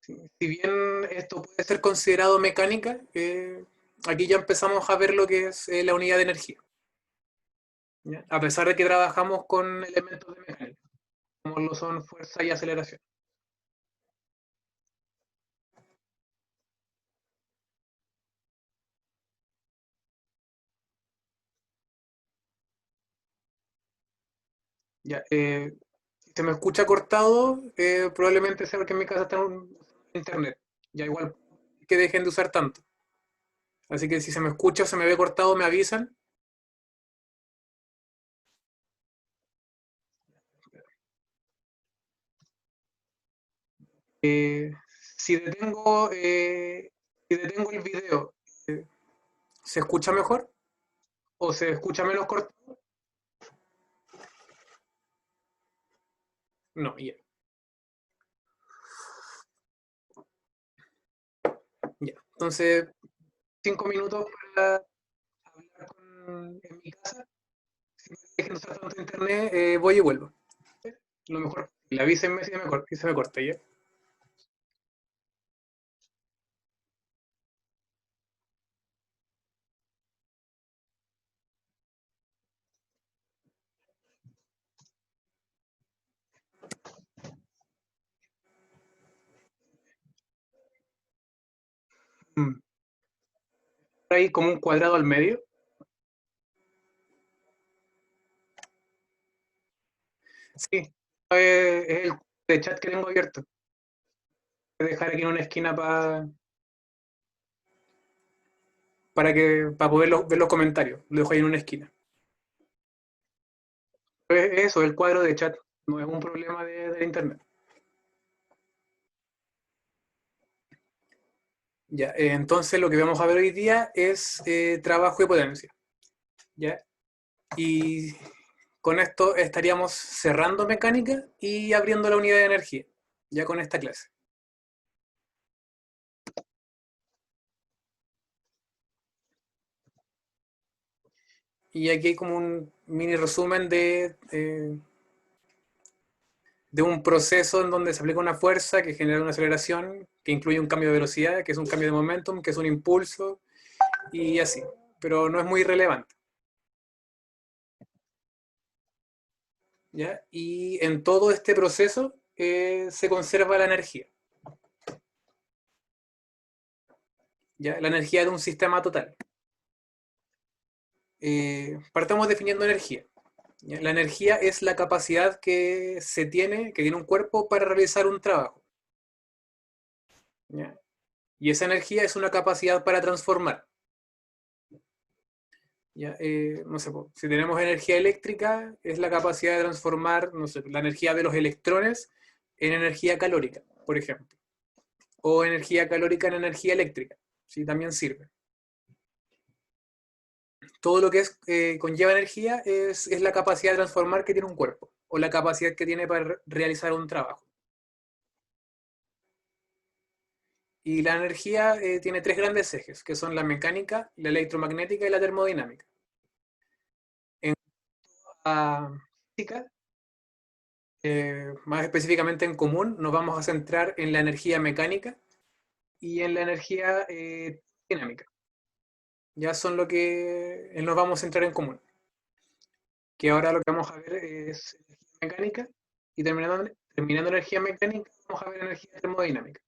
Si bien esto puede ser considerado mecánica, aquí ya empezamos a ver lo que es la unidad de energía. ¿Ya? A pesar de que trabajamos con elementos de mecánica, como lo son fuerza y aceleración. Ya, si se me escucha cortado, probablemente sea porque en mi casa está un internet. Ya igual que dejen de usar tanto. Así que si se me escucha o se me ve cortado, me avisan. Eh, si detengo, si detengo el video, eh, ¿se escucha mejor? ¿O se escucha menos cortado? No, ya. Ya. Entonces, 5 minutos para hablar en mi casa. Si me dejen usar tanto internet, voy y vuelvo. Lo mejor, le avísenme si se me corta ya. Mm. Hay como un cuadrado al medio. Sí, es el de chat que tengo abierto. Voy a dejar aquí en una esquina para poder ver los comentarios. Lo dejo ahí en una esquina. Eso, el cuadro de chat. No es un problema de internet. Ya, entonces lo que vamos a ver hoy día es trabajo y potencia. ¿Ya? Y con esto estaríamos cerrando mecánica y abriendo la unidad de energía, ya con esta clase. Y aquí hay como un mini resumen de un proceso en donde se aplica una fuerza que genera una aceleración, que incluye un cambio de velocidad, que es un cambio de momentum, que es un impulso, y así. Pero no es muy relevante. ¿Ya? Y en todo este proceso se conserva la energía. ¿Ya? La energía de un sistema total. Partamos definiendo energía. ¿Ya? La energía es la capacidad que tiene un cuerpo para realizar un trabajo. ¿Ya? Y esa energía es una capacidad para transformar. ¿Ya? No sé, si tenemos energía eléctrica, es la capacidad de transformar, no sé, la energía de los electrones en energía calórica, por ejemplo. O energía calórica en energía eléctrica. ¿Sí? También sirve. Todo lo que conlleva energía es la capacidad de transformar que tiene un cuerpo, o la capacidad que tiene para realizar un trabajo. Y la energía tiene tres grandes ejes, que son la mecánica, la electromagnética y la termodinámica. En la física, más específicamente en común, nos vamos a centrar en la energía mecánica y en la energía dinámica. Ya son lo que nos vamos a centrar en común. Que ahora lo que vamos a ver es energía mecánica y terminando energía mecánica vamos a ver energía termodinámica.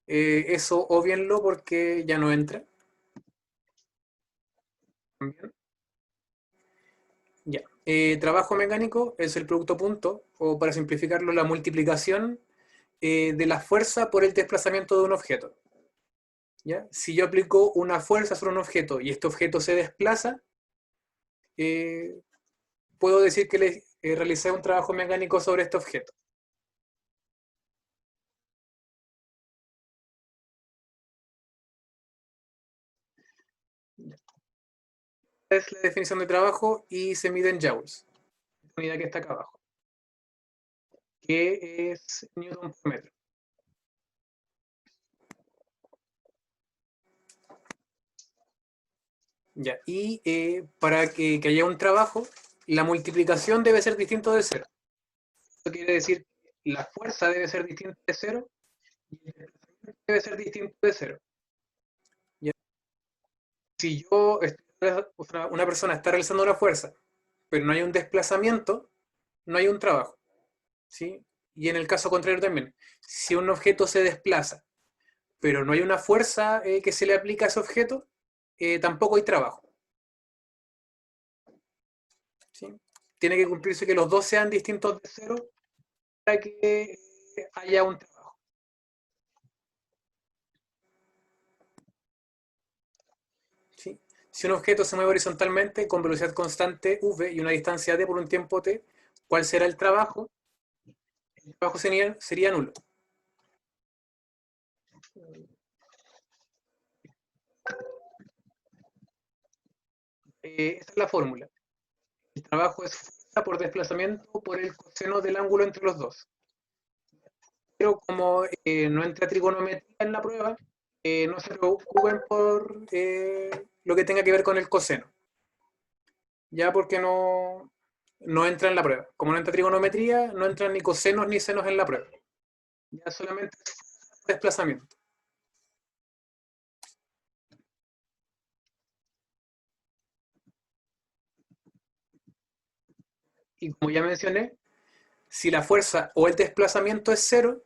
Eso obvienlo porque ya no entra. También. Ya. Trabajo mecánico es el producto punto, o para simplificarlo, la multiplicación de la fuerza por el desplazamiento de un objeto. ¿Ya? Si yo aplico una fuerza sobre un objeto y este objeto se desplaza, eh, puedo decir que le realicé un trabajo mecánico sobre este objeto. Esta es la definición de trabajo y se mide en joules, la unidad que está acá abajo, que es newton por metro. Ya. Y para que haya un trabajo, la multiplicación debe ser distinto de cero. Eso quiere decir que la fuerza debe ser distinta de cero y el desplazamiento debe ser distinto de cero. ¿Ya? Si una persona está realizando una fuerza, pero no hay un desplazamiento, no hay un trabajo. ¿Sí? Y en el caso contrario también, si un objeto se desplaza, pero no hay una fuerza que se le aplica a ese objeto, tampoco hay trabajo. ¿Sí? Tiene que cumplirse que los dos sean distintos de cero para que haya un trabajo. ¿Sí? Si un objeto se mueve horizontalmente con velocidad constante v y una distancia d por un tiempo t, ¿cuál será el trabajo? El trabajo sería nulo. Esta es la fórmula. El trabajo es fuerza por desplazamiento por el coseno del ángulo entre los dos. Pero como no entra trigonometría en la prueba, no se preocupen por lo que tenga que ver con el coseno. Ya porque no entra en la prueba. Como no entra trigonometría, no entran ni cosenos ni senos en la prueba. Ya solamente es desplazamiento. Y como ya mencioné, si la fuerza o el desplazamiento es cero,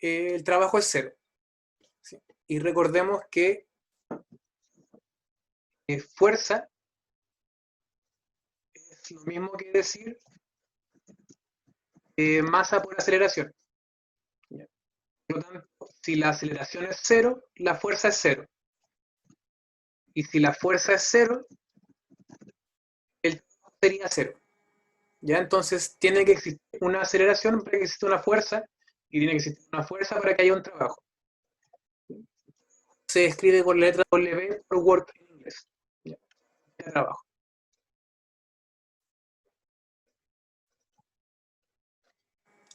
el trabajo es cero. ¿Sí? Y recordemos que fuerza es lo mismo que decir masa por aceleración. ¿Ya? Por lo tanto, si la aceleración es cero, la fuerza es cero. Y si la fuerza es cero, el trabajo sería cero. ¿Ya? Entonces tiene que existir una aceleración para que exista una fuerza y tiene que existir una fuerza para que haya un trabajo. Se escribe con la letra W por work en inglés. ¿Ya? Trabajo.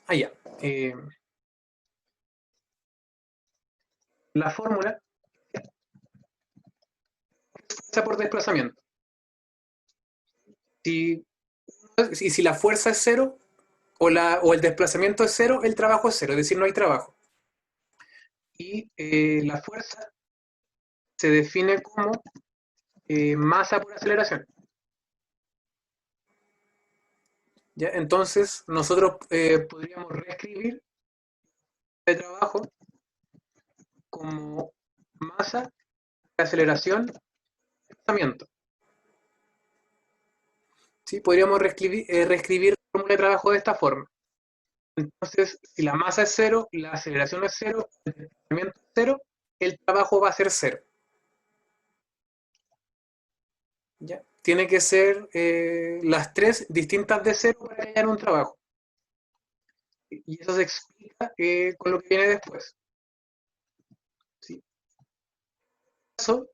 Ah, ya. La fórmula es fuerza por desplazamiento. Si, y si la fuerza es cero o el desplazamiento es cero, el trabajo es cero, es decir, no hay trabajo. Y la fuerza se define como masa por aceleración. ¿Ya? Entonces, nosotros podríamos reescribir el trabajo como masa, aceleración, desplazamiento. ¿Sí? Podríamos reescribir la fórmula de trabajo de esta forma. Entonces, si la masa es cero, la aceleración es cero, el desplazamiento es cero, el trabajo va a ser cero. ¿Ya? Tiene que ser las tres distintas de cero para que haya un trabajo. Y eso se explica con lo que viene después. ¿Sí? Eso,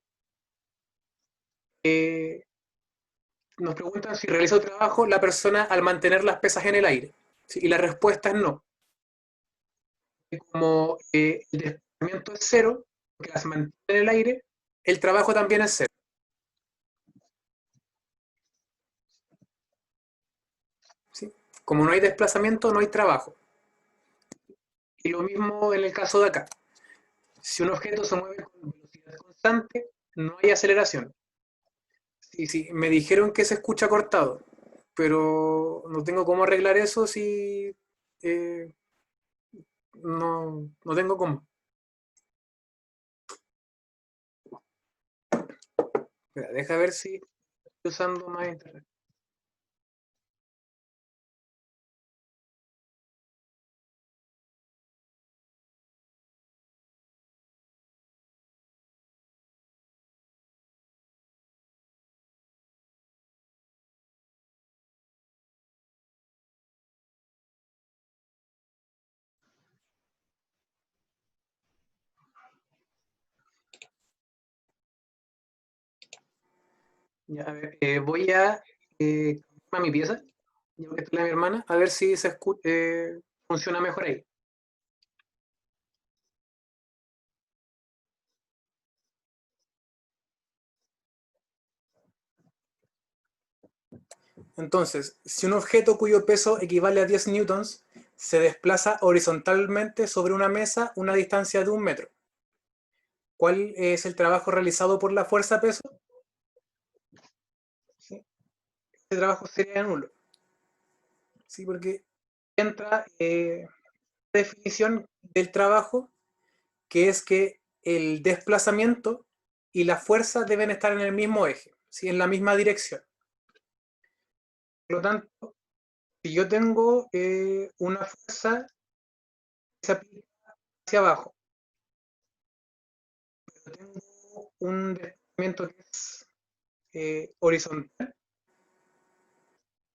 eh, nos preguntan si realiza un trabajo la persona al mantener las pesas en el aire. ¿Sí? Y la respuesta es no. Como el desplazamiento es cero, porque las mantiene en el aire, el trabajo también es cero. ¿Sí? Como no hay desplazamiento, no hay trabajo. Y lo mismo en el caso de acá. Si un objeto se mueve con velocidad constante, no hay aceleración. Sí, sí, me dijeron que se escucha cortado, pero no tengo cómo arreglar eso si eh, no tengo cómo. Espera, deja ver si estoy usando más internet. Ya, a ver, voy a a mi pieza, ya que está la de mi hermana, a ver si funciona mejor ahí. Entonces, si un objeto cuyo peso equivale a 10 newtons se desplaza horizontalmente sobre una mesa una distancia de 1 metro. ¿Cuál es el trabajo realizado por la fuerza peso? ¿Sí? Este trabajo sería nulo. ¿Sí? Porque entra la definición del trabajo, que es que el desplazamiento y la fuerza deben estar en el mismo eje, ¿sí? En la misma dirección. Por lo tanto, si yo tengo una fuerza que se aplica hacia abajo, pero tengo un desplazamiento que es horizontal,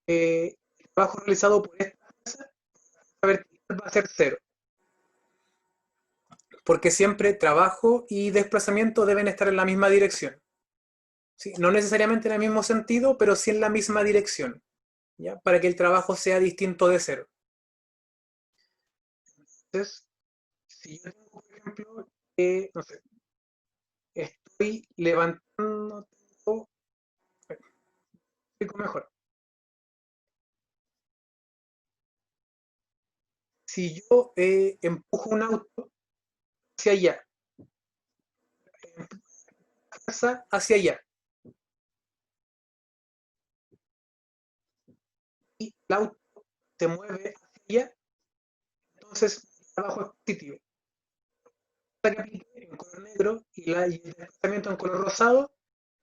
el trabajo realizado por esta fuerza vertical va a ser cero, porque siempre trabajo y desplazamiento deben estar en la misma dirección. ¿Sí? No necesariamente en el mismo sentido, pero sí en la misma dirección, ¿ya? Para que el trabajo sea distinto de cero. Entonces, si yo tengo, por ejemplo, no sé, estoy levantando, explico mejor. Si yo empujo un auto hacia allá, fuerza hacia allá, y el auto se mueve hacia allá, entonces el trabajo es positivo. La que aplique en color negro y el desplazamiento en color rosado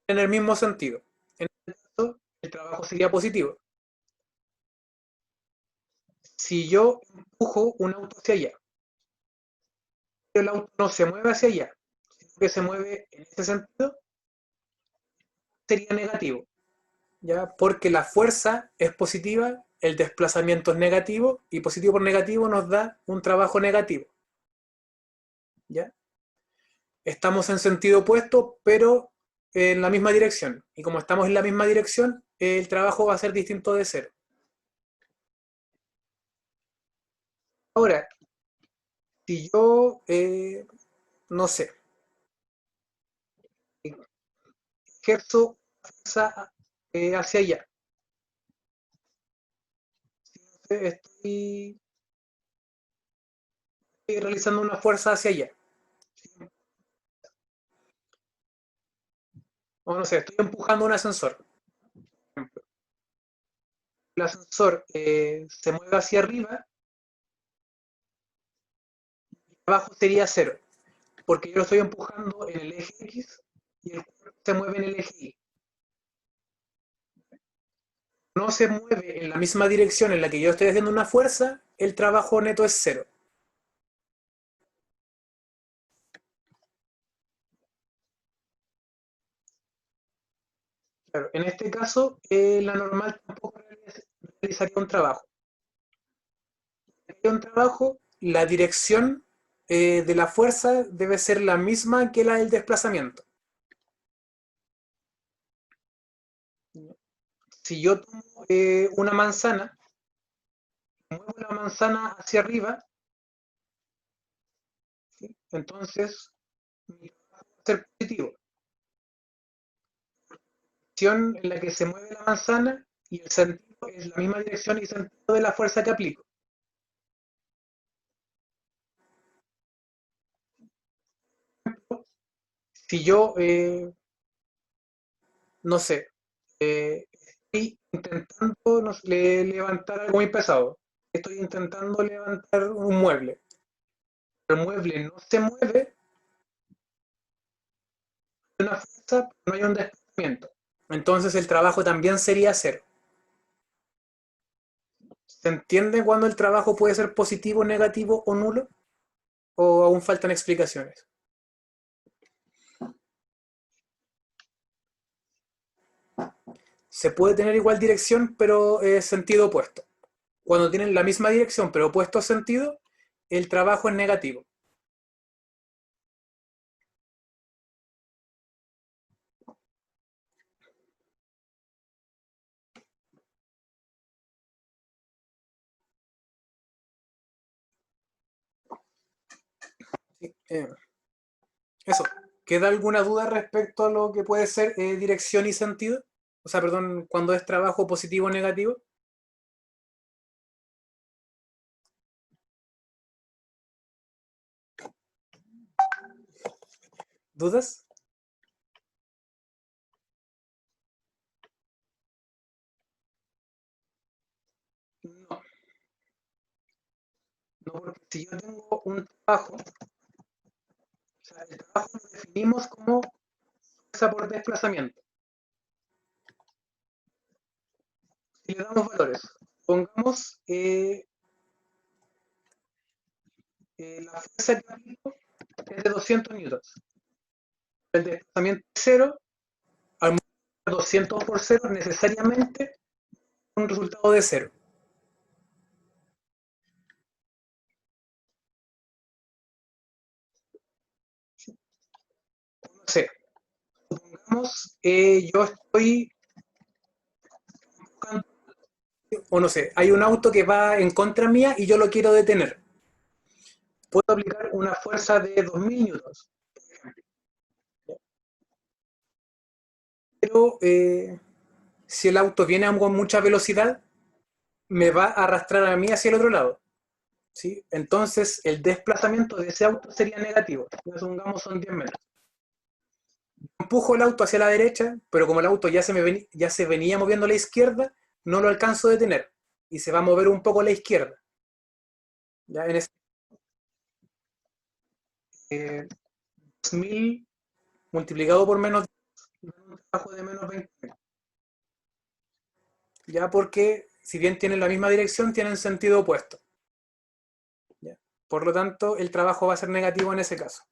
en el mismo sentido. En este caso, el trabajo sería positivo. Si yo empujo un auto hacia allá, pero el auto no se mueve hacia allá, sino que se mueve en ese sentido, sería negativo, ¿ya? Porque la fuerza es positiva, el desplazamiento es negativo, y positivo por negativo nos da un trabajo negativo, ¿ya? Estamos en sentido opuesto, pero en la misma dirección. Y como estamos en la misma dirección, el trabajo va a ser distinto de cero. Ahora, si yo, no sé, ejerzo fuerza hacia allá, estoy, estoy realizando una fuerza hacia allá, o no sé, estoy empujando un ascensor. El ascensor se mueve hacia arriba, abajo sería cero, porque yo lo estoy empujando en el eje X y el cuerpo se mueve en el eje Y. No se mueve en la misma dirección en la que yo estoy haciendo una fuerza, el trabajo neto es cero. Claro, en este caso, la normal tampoco realizaría un trabajo. Un trabajo, la dirección de la fuerza debe ser la misma que la del desplazamiento. Si yo tomo una manzana, muevo la manzana hacia arriba, ¿sí? Entonces mi trabajo va a ser positivo. La dirección en la que se mueve la manzana y el sentido es la misma dirección y sentido de la fuerza que aplico. Si yo, no sé, estoy intentando no sé, levantar algo muy pesado, estoy intentando levantar un mueble, el mueble no se mueve, hay una fuerza, no hay un desplazamiento. Entonces el trabajo también sería cero. ¿Se entiende cuando el trabajo puede ser positivo, negativo o nulo? ¿O aún faltan explicaciones? Se puede tener igual dirección, pero sentido opuesto. Cuando tienen la misma dirección, pero opuesto sentido, el trabajo es negativo. Sí, eso. ¿Queda alguna duda respecto a lo que puede ser dirección y sentido? O sea, perdón, cuando es trabajo positivo o negativo. ¿Dudas? No, no, porque si yo tengo un trabajo, o sea, el trabajo lo definimos como fuerza por desplazamiento. Si le damos valores, pongamos la fuerza que aplico es de 200 newtons. El desplazamiento es 0, al multiplicar 200 por 0 necesariamente un resultado de 0. No sé, supongamos yo estoy buscando, o no sé, hay un auto que va en contra mía y yo lo quiero detener. Puedo aplicar una fuerza de 2000 newtons. Pero si el auto viene con mucha velocidad, me va a arrastrar a mí hacia el otro lado. ¿Sí? Entonces, el desplazamiento de ese auto sería negativo. Supongamos son 10 metros. Empujo el auto hacia la derecha, pero como el auto ya se venía moviendo a la izquierda, no lo alcanzo a detener. Y se va a mover un poco a la izquierda. ¿Ya? En ese, 1000 multiplicado por menos un trabajo de menos 20. Ya porque, si bien tienen la misma dirección, tienen sentido opuesto. ¿Ya? Por lo tanto, el trabajo va a ser negativo en ese caso.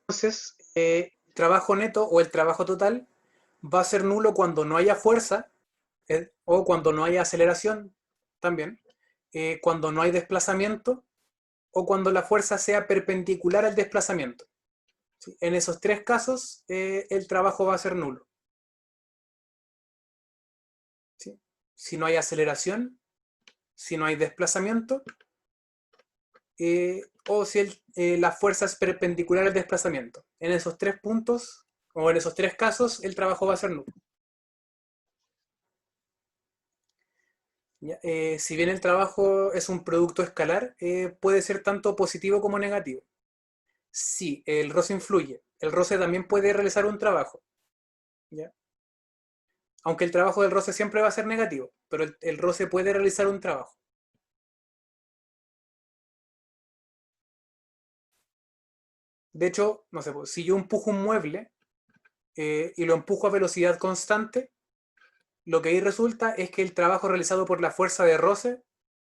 Entonces, el trabajo neto o el trabajo total va a ser nulo cuando no haya fuerza o cuando no haya aceleración también, cuando no hay desplazamiento o cuando la fuerza sea perpendicular al desplazamiento. ¿Sí? En esos tres casos, el trabajo va a ser nulo. ¿Sí? Si no hay aceleración, si no hay desplazamiento, o si la fuerza es perpendicular al desplazamiento. En esos tres puntos, o en esos tres casos, el trabajo va a ser nulo. ¿Ya? Si bien el trabajo es un producto escalar, puede ser tanto positivo como negativo. Sí, el roce influye. El roce también puede realizar un trabajo. ¿Ya? Aunque el trabajo del roce siempre va a ser negativo, pero el roce puede realizar un trabajo. De hecho, no sé, pues, si yo empujo un mueble y lo empujo a velocidad constante, lo que ahí resulta es que el trabajo realizado por la fuerza de roce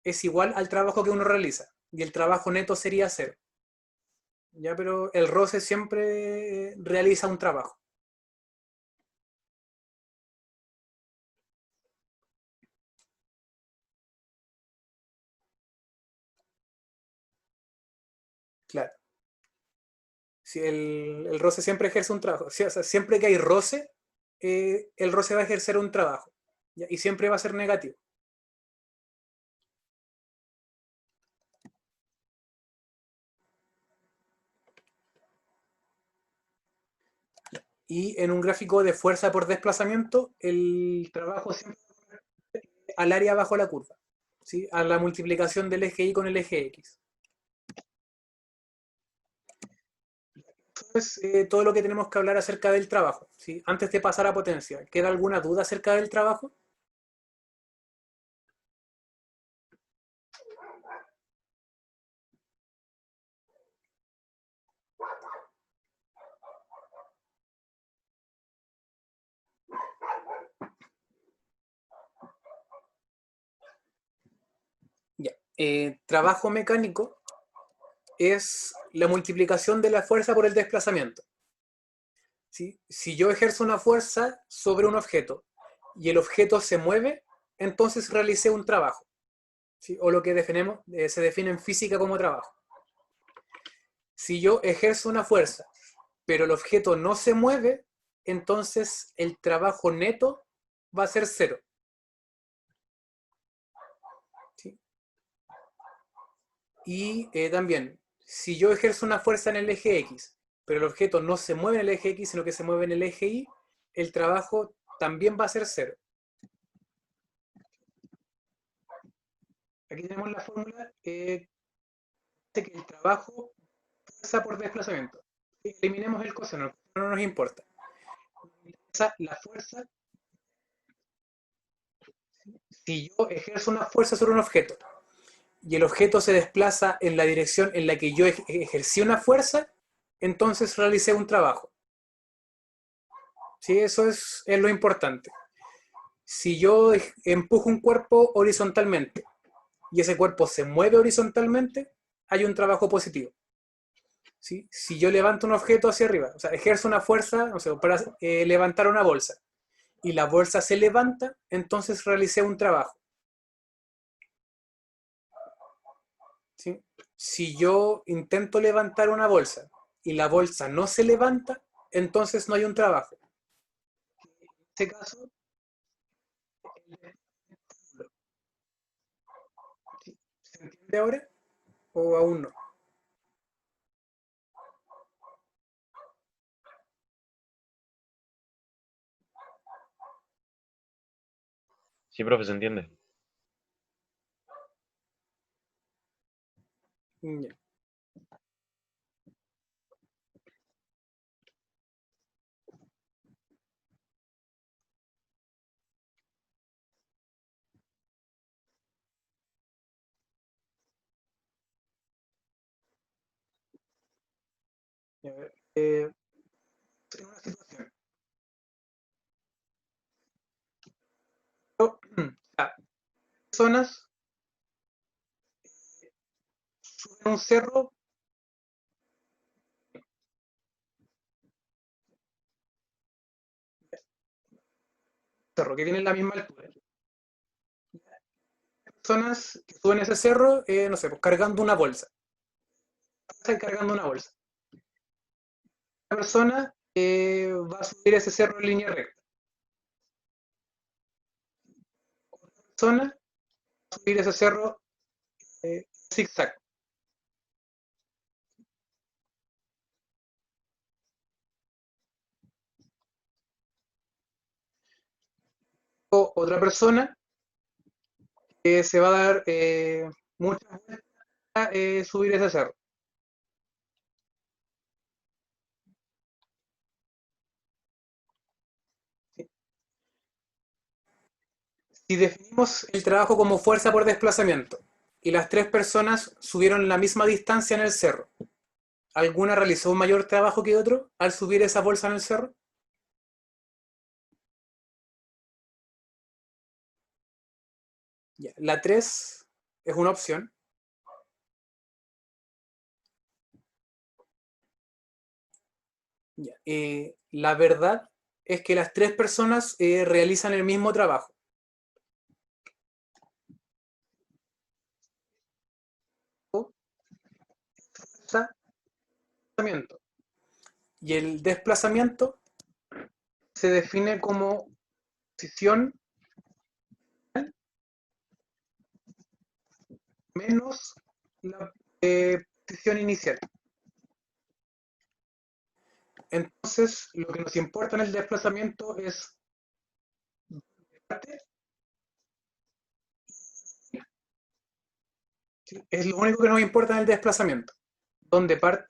es igual al trabajo que uno realiza. Y el trabajo neto sería cero. ¿Ya? Pero el roce siempre realiza un trabajo. Claro. Si el roce siempre ejerce un trabajo. Sí, o sea, siempre que hay roce, el roce va a ejercer un trabajo. ¿Ya? Y siempre va a ser negativo. Y en un gráfico de fuerza por desplazamiento, el trabajo siempre al área bajo la curva. ¿Sí? A la multiplicación del eje Y con el eje X. Eso es todo lo que tenemos que hablar acerca del trabajo. ¿Sí? Antes de pasar a potencia, ¿queda alguna duda acerca del trabajo? Ya. Trabajo mecánico es la multiplicación de la fuerza por el desplazamiento. ¿Sí? Si yo ejerzo una fuerza sobre un objeto y el objeto se mueve, entonces realicé un trabajo. ¿Sí? O lo que se define en física como trabajo. Si yo ejerzo una fuerza, pero el objeto no se mueve, entonces el trabajo neto va a ser cero. ¿Sí? Y también, si yo ejerzo una fuerza en el eje X, pero el objeto no se mueve en el eje X, sino que se mueve en el eje Y, el trabajo también va a ser cero. Aquí tenemos la fórmula de que el trabajo fuerza por desplazamiento. Eliminemos el coseno, no nos importa. La fuerza, si yo ejerzo una fuerza sobre un objeto y el objeto se desplaza en la dirección en la que yo ejercí una fuerza, entonces realicé un trabajo. ¿Sí? Eso es lo importante. Si yo empujo un cuerpo horizontalmente y ese cuerpo se mueve horizontalmente, hay un trabajo positivo. ¿Sí? Si yo levanto un objeto hacia arriba, o sea, ejerzo una fuerza, no sé, para levantar una bolsa, y la bolsa se levanta, entonces realicé un trabajo. ¿Sí? Si yo intento levantar una bolsa y la bolsa no se levanta, entonces no hay un trabajo. En este caso, ¿se entiende ahora o aún no? Sí, profe, se entiende. Ya. A ver, tengo una situación. Personas suben un cerro, que tiene la misma altura. Personas que suben ese cerro, no sé, pues cargando una bolsa. Están cargando una bolsa. Una persona va a subir ese cerro en línea recta. Otra persona va a subir ese cerro zigzag. O otra persona que se va a dar muchas vueltas a subir ese cerro. Si definimos el trabajo como fuerza por desplazamiento y las tres personas subieron la misma distancia en el cerro, ¿alguna realizó un mayor trabajo que otro al subir esa bolsa en el cerro? Ya. La 3 es una opción. Ya. La verdad es que las tres personas realizan el mismo trabajo. Desplazamiento. Y el desplazamiento se define como posición menos la posición inicial. Entonces, lo que nos importa en el desplazamiento es ¿sí? Es lo único que nos importa en el desplazamiento. Donde parte,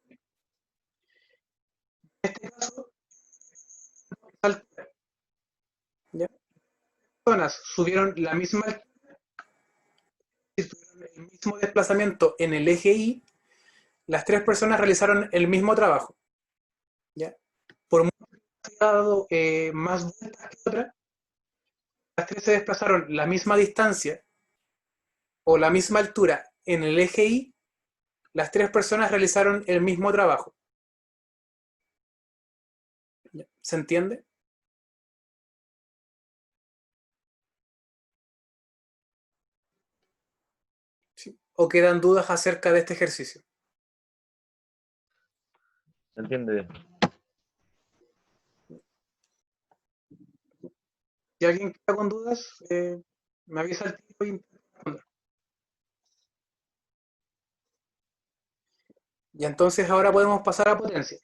en este caso, altura. ¿Ya? Personas subieron la misma altura y tuvieron el mismo desplazamiento en el eje Y, las tres personas realizaron el mismo trabajo. ¿Ya? Por mucho que haya dado más vueltas que otra, las tres se desplazaron la misma distancia o la misma altura en el eje Y, las tres personas realizaron el mismo trabajo. ¿Ya? ¿Se entiende? ¿Sí? ¿O quedan dudas acerca de este ejercicio? Se entiende. Si alguien queda con dudas, me avisa el tipo y Y entonces ahora podemos pasar a potencia.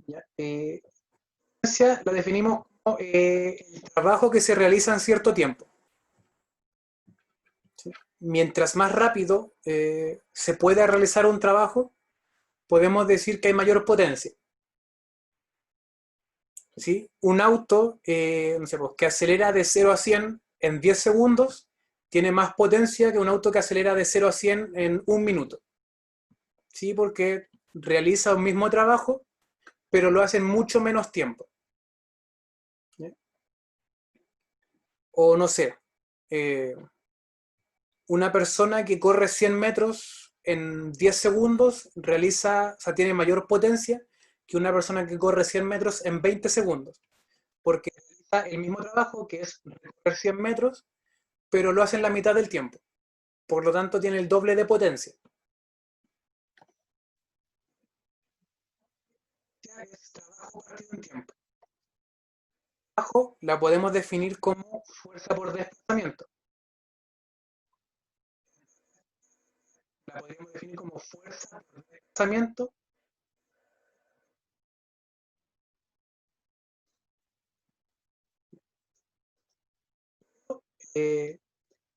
¿Ya? Potencia la definimos como el trabajo que se realiza en cierto tiempo. ¿Sí? Mientras más rápido se pueda realizar un trabajo, podemos decir que hay mayor potencia. ¿Sí? Un auto no sé, pues, que acelera de 0 a 100 en 10 segundos tiene más potencia que un auto que acelera de 0 a 100 en un minuto. ¿Sí? Porque realiza un mismo trabajo, pero lo hace en mucho menos tiempo. ¿Sí? O no sé, eh, una persona que corre 100 metros en 10 segundos realiza, o sea, tiene mayor potencia que una persona que corre 100 metros en 20 segundos, porque realiza el mismo trabajo que es recorrer 100 metros, pero lo hace en la mitad del tiempo. Por lo tanto, tiene el doble de potencia. Es trabajo partido en tiempo. Trabajo la podemos definir como fuerza por desplazamiento. La podríamos definir como fuerza por desplazamiento eh,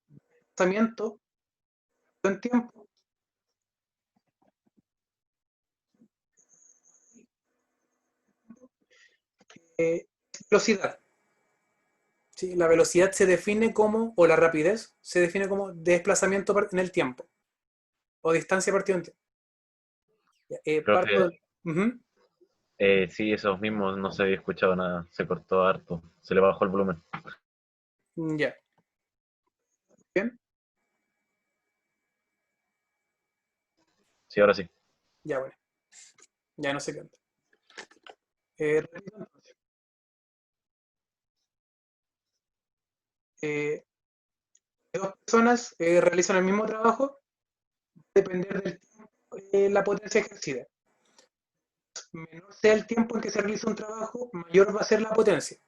desplazamiento en tiempo, velocidad. ¿Sí? La velocidad se define como, o la rapidez, se define como desplazamiento en el tiempo, o distancia partido en tiempo. Profe, Parto, uh-huh. sí, esos mismos no se había escuchado nada, se cortó harto, se le bajó el volumen. Ya, bien, Sí, ahora sí. ya bueno, ya no sé qué. Repito entonces. Eh, Dos personas realizan el mismo trabajo, depender del tiempo, la potencia ejercida. Menor sea el tiempo en que se realiza un trabajo, mayor va a ser la potencia.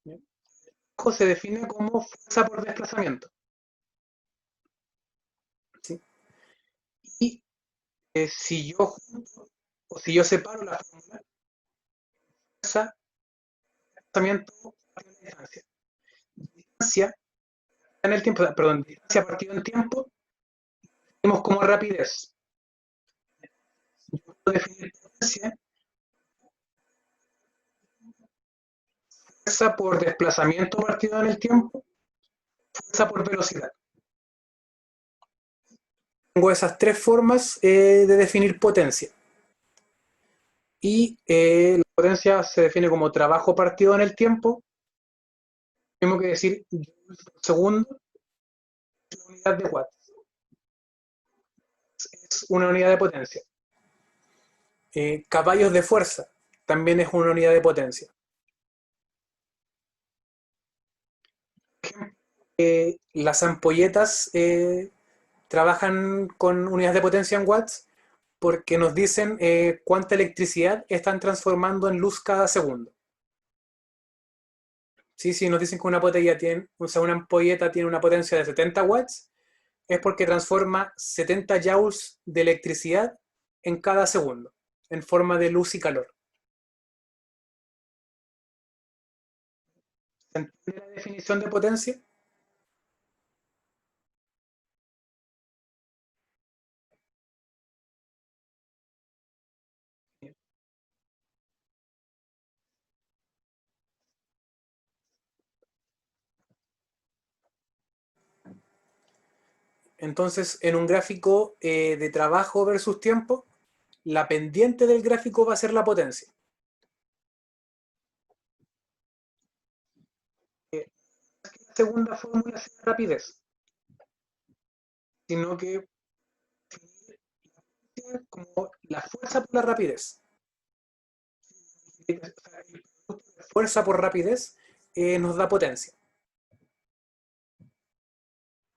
¿Bien? El trabajo se define como fuerza por desplazamiento. ¿Sí? Y si yo junto o si yo separo la fórmula, fuerza, desplazamiento, partido en distancia. Distancia en el tiempo, perdón, distancia partido en tiempo, tenemos como rapidez. Yo puedo definir potencia, fuerza por desplazamiento partido en el tiempo, fuerza por velocidad. Tengo esas tres formas de definir potencia. Y la potencia se define como trabajo partido en el tiempo, mismo que decir segundo, es la unidad de watts, es una unidad de potencia. Caballos de fuerza también es una unidad de potencia. Las ampolletas trabajan con unidades de potencia en watts porque nos dicen cuánta electricidad están transformando en luz cada segundo. ¿Sí? Si nos dicen que una botella tiene, o sea, una ampolleta tiene una potencia de 70 watts, es porque transforma 70 joules de electricidad en cada segundo, en forma de luz y calor. ¿Se entiende la definición de potencia? Entonces, en un gráfico de trabajo versus tiempo, la pendiente del gráfico va a ser la potencia. La segunda fórmula es la rapidez, sino que como la fuerza por la rapidez. Fuerza por rapidez nos da potencia.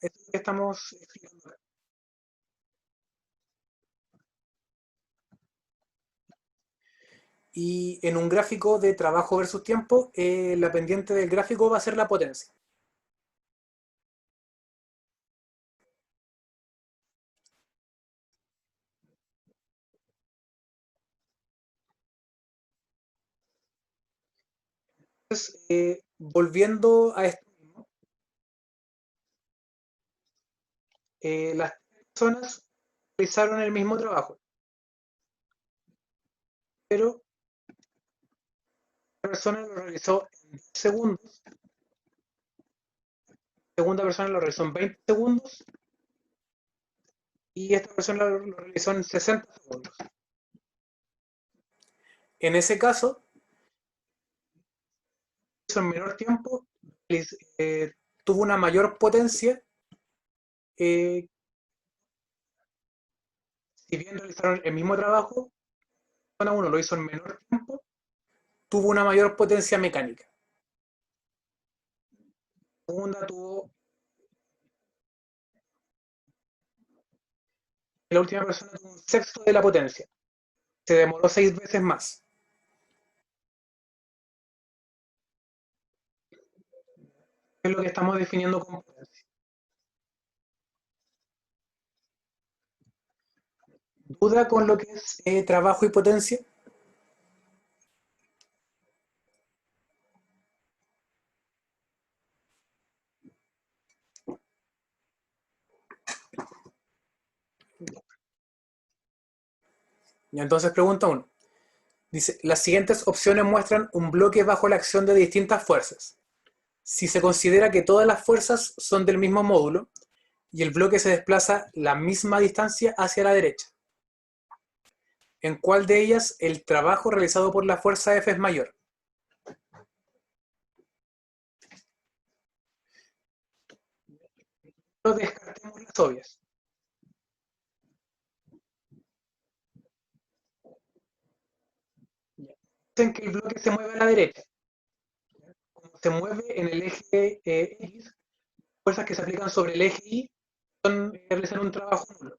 Es lo que estamos explicando acá. Y en un gráfico de trabajo versus tiempo, la pendiente del gráfico va a ser la potencia. Entonces, volviendo a esto mismo, las personas realizaron el mismo trabajo, pero la persona lo realizó en 10 segundos, la segunda persona lo realizó en 20 segundos y esta persona lo realizó en 60 segundos. En ese caso, hizo en menor tiempo, tuvo una mayor potencia, eh, si bien realizaron el mismo trabajo, persona 1 lo hizo en menor tiempo, tuvo una mayor potencia mecánica. La segunda tuvo, la última persona tuvo un sexto de la potencia. Se demoró 6 veces más. Es lo que estamos definiendo como potencia. ¿Duda con lo que es trabajo y potencia? Y entonces pregunta 1. Dice, las siguientes opciones muestran un bloque bajo la acción de distintas fuerzas. Si se considera que todas las fuerzas son del mismo módulo y el bloque se desplaza la misma distancia hacia la derecha, ¿en cuál de ellas el trabajo realizado por la fuerza F es mayor? No descartemos las obvias. Dicen que el bloque se mueve a la derecha. Como se mueve en el eje X, fuerzas que se aplican sobre el eje Y son realizar un trabajo nulo.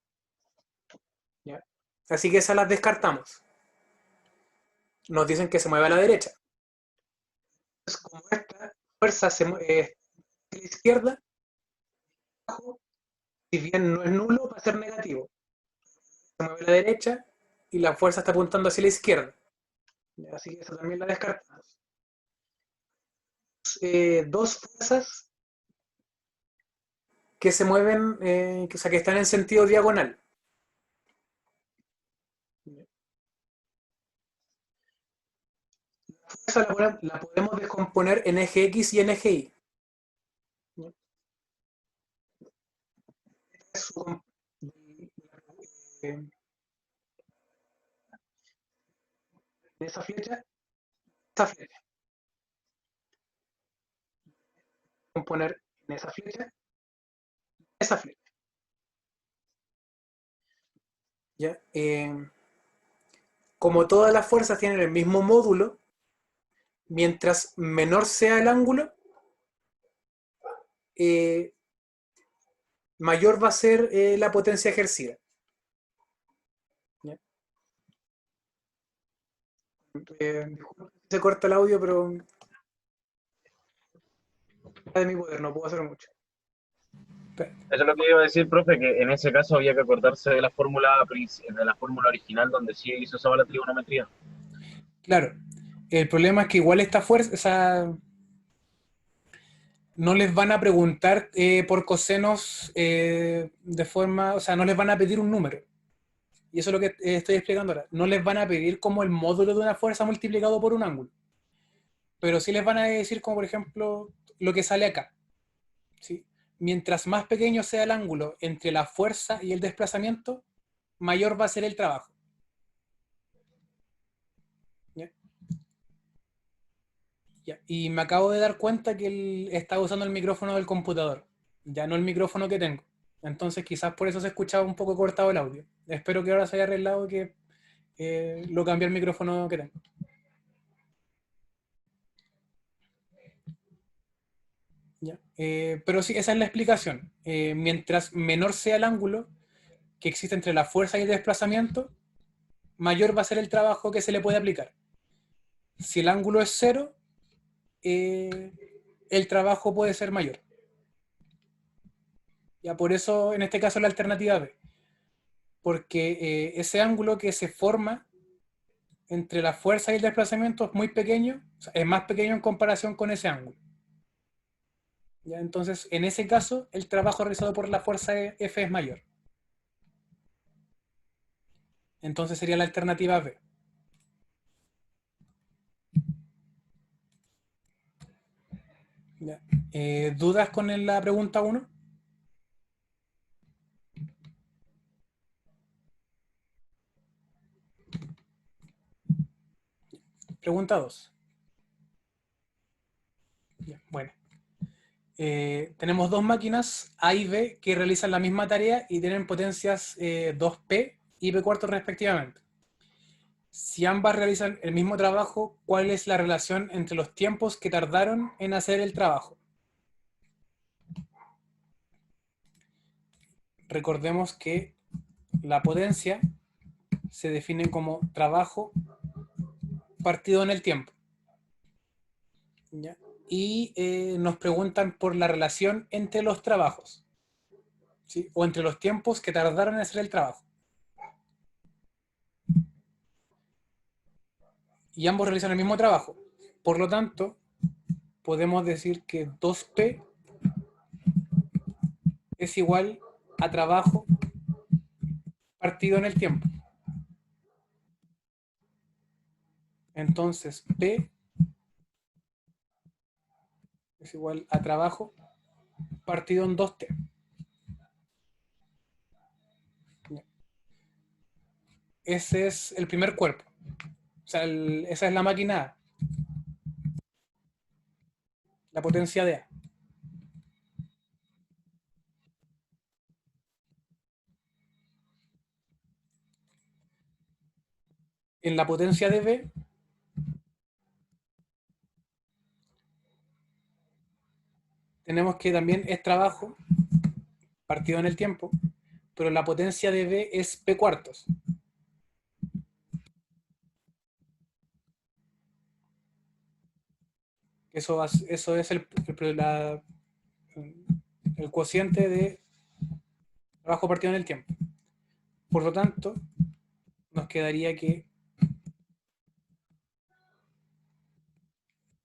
¿Ya? Así que esas las descartamos. Nos dicen que se mueve a la derecha. Entonces, como esta fuerza se mueve a la izquierda, si bien no es nulo, va a ser negativo. Se mueve a la derecha y la fuerza está apuntando hacia la izquierda. Así que eso también la descartamos. Dos fuerzas que se mueven, o sea, que están en sentido diagonal. La fuerza la podemos descomponer en eje X y en eje Y. En esa flecha, esa flecha. Componer en esa flecha. ¿Ya? Como todas las fuerzas tienen el mismo módulo, mientras menor sea el ángulo, eh, mayor va a ser la potencia ejercida. ¿Ya? Se corta el audio, pero de mi poder, no puedo hacer mucho. Eso es lo que iba a decir, profe, que en ese caso había que acordarse de la fórmula original donde sí se usaba la trigonometría. Claro, el problema es que igual esta fuerza, o sea, no les van a preguntar por cosenos de forma, o sea, no les van a pedir un número. Y eso es lo que estoy explicando ahora. No les van a pedir como el módulo de una fuerza multiplicado por un ángulo. Pero sí les van a decir como, por ejemplo, lo que sale acá. ¿Sí? Mientras más pequeño sea el ángulo entre la fuerza y el desplazamiento, mayor va a ser el trabajo. ¿Ya? Ya. Y me acabo de dar cuenta que estaba usando el micrófono del computador, ya no el micrófono que tengo. Entonces quizás por eso se escuchaba un poco cortado el audio. Espero que ahora se haya arreglado, que lo cambié el micrófono que tengo. ¿Ya? Pero sí, esa es la explicación. Mientras menor sea el ángulo que existe entre la fuerza y el desplazamiento, mayor va a ser el trabajo que se le puede aplicar. Si el ángulo es cero, el trabajo puede ser mayor. Ya, por eso en este caso la alternativa B. Porque ese ángulo que se forma entre la fuerza y el desplazamiento es muy pequeño O sea, es más pequeño en comparación con ese ángulo. ¿Ya? Entonces, en ese caso, el trabajo realizado por la fuerza F es mayor. Entonces sería la alternativa B. ¿Ya? ¿Dudas con la pregunta 1? Pregunta 2. Bueno. Tenemos dos máquinas A y B que realizan la misma tarea y tienen potencias 2P y P cuartos respectivamente. Si ambas realizan el mismo trabajo, ¿cuál es la relación entre los tiempos que tardaron en hacer el trabajo? Recordemos que la potencia se define como trabajo partido en el tiempo. ¿Ya? Y nos preguntan por la relación entre los trabajos, ¿sí? O entre los tiempos que tardaron en hacer el trabajo. Y ambos realizan el mismo trabajo. Por lo tanto, podemos decir que 2P es igual a trabajo partido en el tiempo. Entonces, P es igual a trabajo partido en 2T. Ese es el primer cuerpo. O sea, esa es la máquina A, la potencia de A. En la potencia de B tenemos que también es trabajo partido en el tiempo, pero la potencia de B es P cuartos. Eso es el cociente de trabajo partido en el tiempo. Por lo tanto, nos quedaría que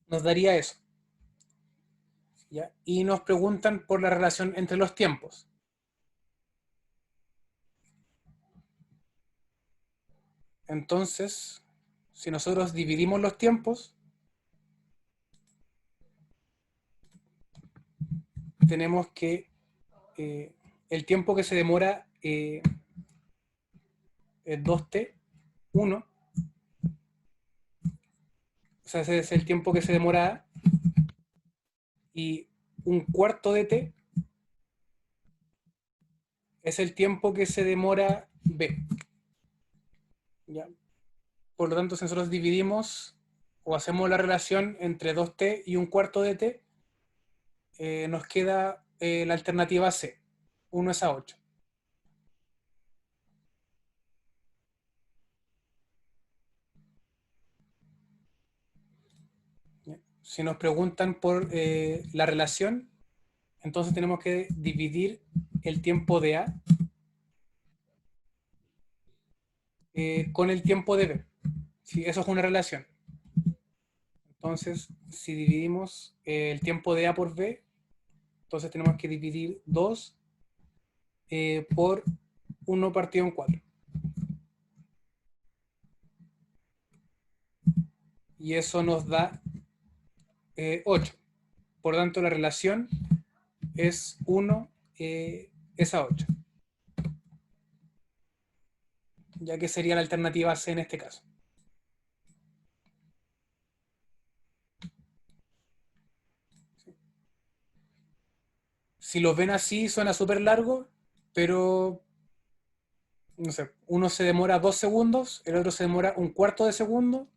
nos daría eso. ¿Ya? Y nos preguntan por la relación entre los tiempos. Entonces, si nosotros dividimos los tiempos, tenemos que el tiempo que se demora es 2T, 1. O sea, ese es el tiempo que se demora A, y un cuarto de T es el tiempo que se demora B. ¿Ya? Por lo tanto, si nosotros dividimos o hacemos la relación entre 2T y un cuarto de T, nos queda la alternativa C, 1 es a 8. ¿Ya? Si nos preguntan por la relación, entonces tenemos que dividir el tiempo de A con el tiempo de B. ¿Sí? Eso es una relación. Entonces, si dividimos el tiempo de A por B, entonces tenemos que dividir 2 por 1 partido en 4. Y eso nos da 8. Por lo tanto, la relación es 1 es a 8. Ya que sería la alternativa C en este caso. Si los ven así, suena súper largo, pero no sé, uno se demora 2 segundos, el otro se demora un cuarto de segundo,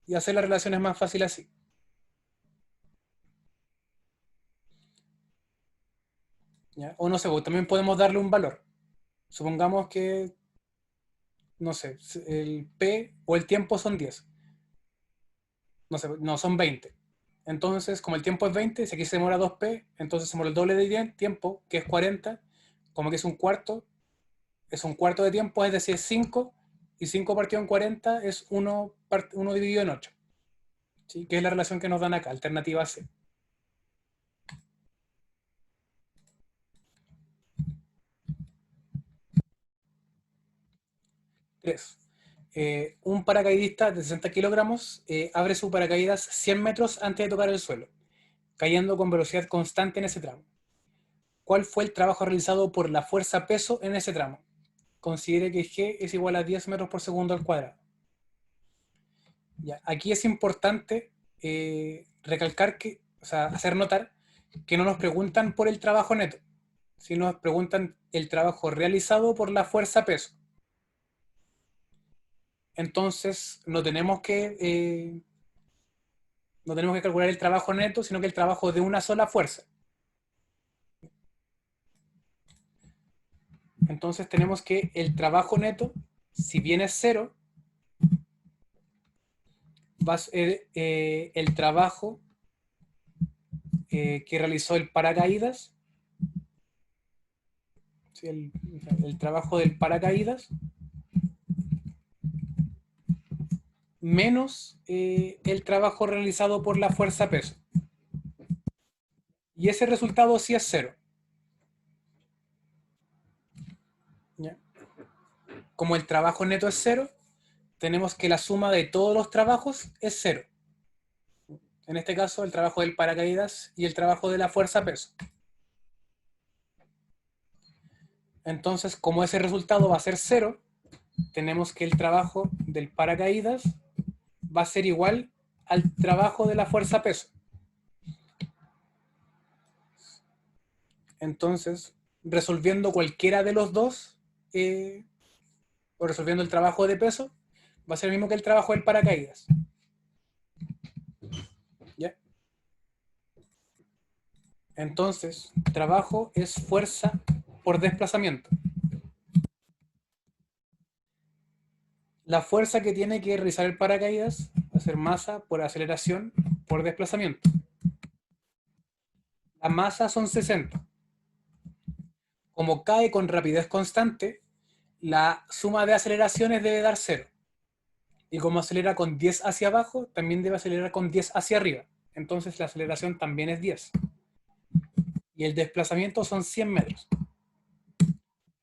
y hacer la relación es más fácil así. ¿Ya? O no sé, también podemos darle un valor. Supongamos que, no sé, el P o el tiempo son 10. No sé, no, son 20. Entonces, como el tiempo es 20, si aquí se demora 2P, entonces se demora el doble de tiempo, que es 40, como que es un cuarto de tiempo, es decir, 5, y 5 partido en 40 es 1 dividido en 8. ¿sí? Que es la relación que nos dan acá, alternativa C. 3. Un paracaidista de 60 kilogramos abre su paracaídas 100 metros antes de tocar el suelo, cayendo con velocidad constante en ese tramo. ¿Cuál fue el trabajo realizado por la fuerza peso en ese tramo? Considere que G es igual a 10 metros por segundo al cuadrado. Ya, aquí es importante recalcar que, o sea, hacer notar que no nos preguntan por el trabajo neto, sino nos preguntan el trabajo realizado por la fuerza peso. Entonces, no tenemos que calcular el trabajo neto, sino que el trabajo de una sola fuerza. Entonces tenemos que el trabajo neto, si bien es cero, va a ser el trabajo que realizó el paracaídas, ¿sí? El trabajo del paracaídas, menos el trabajo realizado por la fuerza peso. Y ese resultado sí es cero. ¿Ya? Como el trabajo neto es cero, tenemos que la suma de todos los trabajos es cero. En este caso, el trabajo del paracaídas y el trabajo de la fuerza peso. Entonces, como ese resultado va a ser cero, tenemos que el trabajo del paracaídas va a ser igual al trabajo de la fuerza peso. Entonces, resolviendo cualquiera de los dos, o resolviendo el trabajo de peso, va a ser el mismo que el trabajo del paracaídas. ¿Ya? Entonces, trabajo es fuerza por desplazamiento. La fuerza que tiene que realizar el paracaídas va a ser masa por aceleración por desplazamiento. La masa son 60. Como cae con rapidez constante, la suma de aceleraciones debe dar 0. Y como acelera con 10 hacia abajo, también debe acelerar con 10 hacia arriba. Entonces la aceleración también es 10. Y el desplazamiento son 100 metros.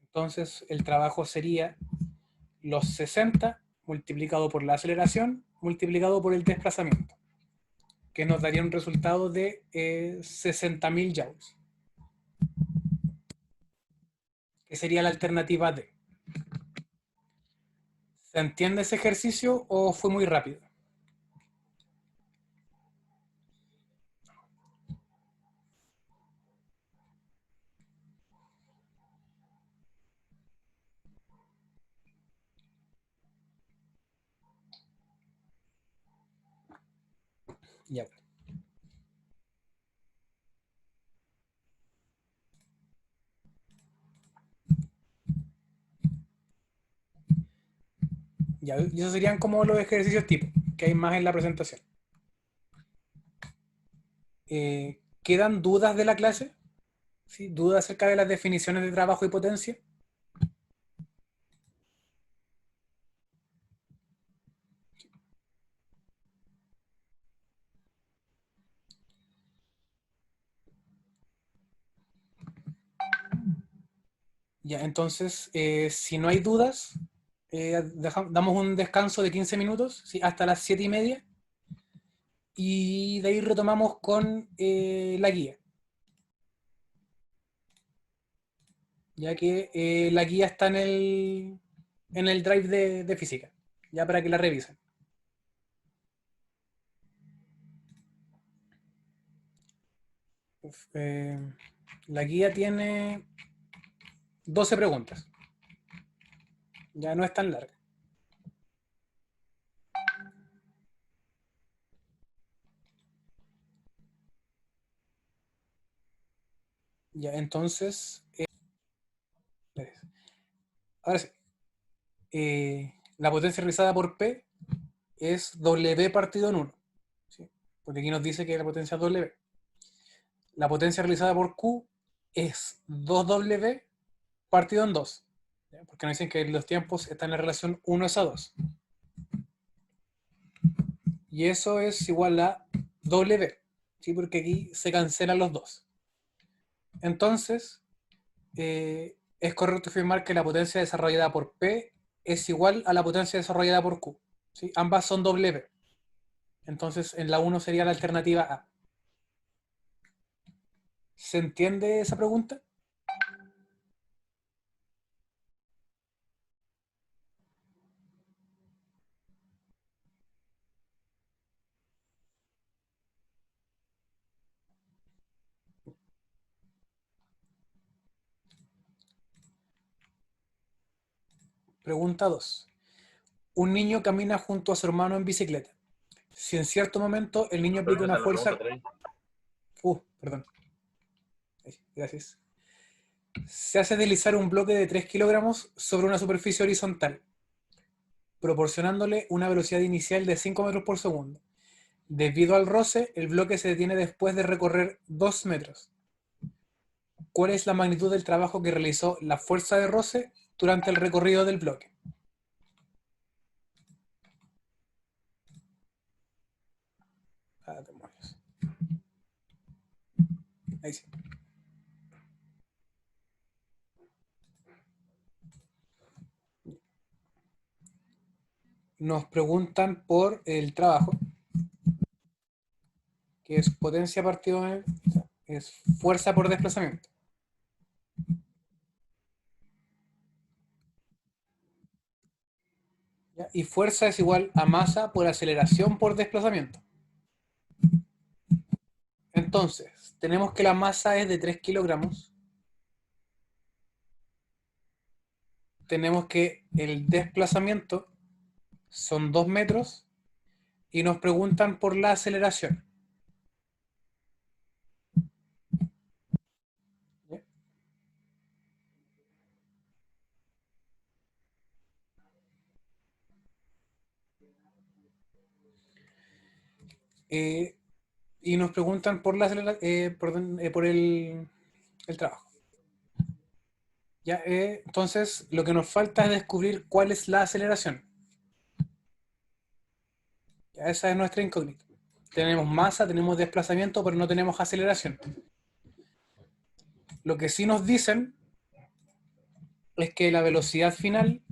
Entonces el trabajo sería los 60 multiplicado por la aceleración multiplicado por el desplazamiento, que nos daría un resultado de 60.000 joules, que sería la alternativa D. ¿Se entiende ese ejercicio o fue muy rápido? Ya. Ya, y esos serían como los ejercicios tipo, que hay más en la presentación. ¿Quedan dudas de la clase? ¿Sí? ¿Dudas acerca de las definiciones de trabajo y potencia? Ya, entonces, si no hay dudas, damos un descanso de 15 minutos, ¿sí? Hasta las 7:30, y de ahí retomamos con la guía. Ya que la guía está en el drive de física, ya para que la revisen. La guía tiene 12 preguntas. Ya no es tan larga. Ya, entonces, ahora sí. La potencia realizada por P es W partido en 1. ¿Sí? Porque aquí nos dice que la potencia es W. La potencia realizada por Q es 2W partido en 2. ¿Ya? Porque nos dicen que los tiempos están en la relación 1:2. Y eso es igual a W, ¿sí? Porque aquí se cancelan los dos. Entonces, es correcto afirmar que la potencia desarrollada por P es igual a la potencia desarrollada por Q, ¿sí? Ambas son W. Entonces, en la 1 sería la alternativa A. ¿Se entiende esa pregunta? Pregunta 2. Un niño camina junto a su hermano en bicicleta. Si en cierto momento el niño aplica una Repite la pregunta fuerza... 3. Perdón. Gracias. Se hace deslizar un bloque de 3 kilogramos sobre una superficie horizontal, proporcionándole una velocidad inicial de 5 metros por segundo. Debido al roce, el bloque se detiene después de recorrer 2 metros. ¿Cuál es la magnitud del trabajo que realizó la fuerza de roce durante el recorrido del bloque? Demonios. Ahí sí. Nos preguntan por el trabajo, que es potencia partido es fuerza por desplazamiento. ¿Ya? Y fuerza es igual a masa por aceleración por desplazamiento. Entonces, tenemos que la masa es de 3 kilogramos. Tenemos que el desplazamiento son 2 metros y nos preguntan por la aceleración. ¿Ya? Y nos preguntan por la por el trabajo. ¿Ya? Entonces, lo que nos falta es descubrir cuál es la aceleración. ¿Ya? Esa es nuestra incógnita. Tenemos masa, tenemos desplazamiento, pero no tenemos aceleración. Lo que sí nos dicen es que la velocidad final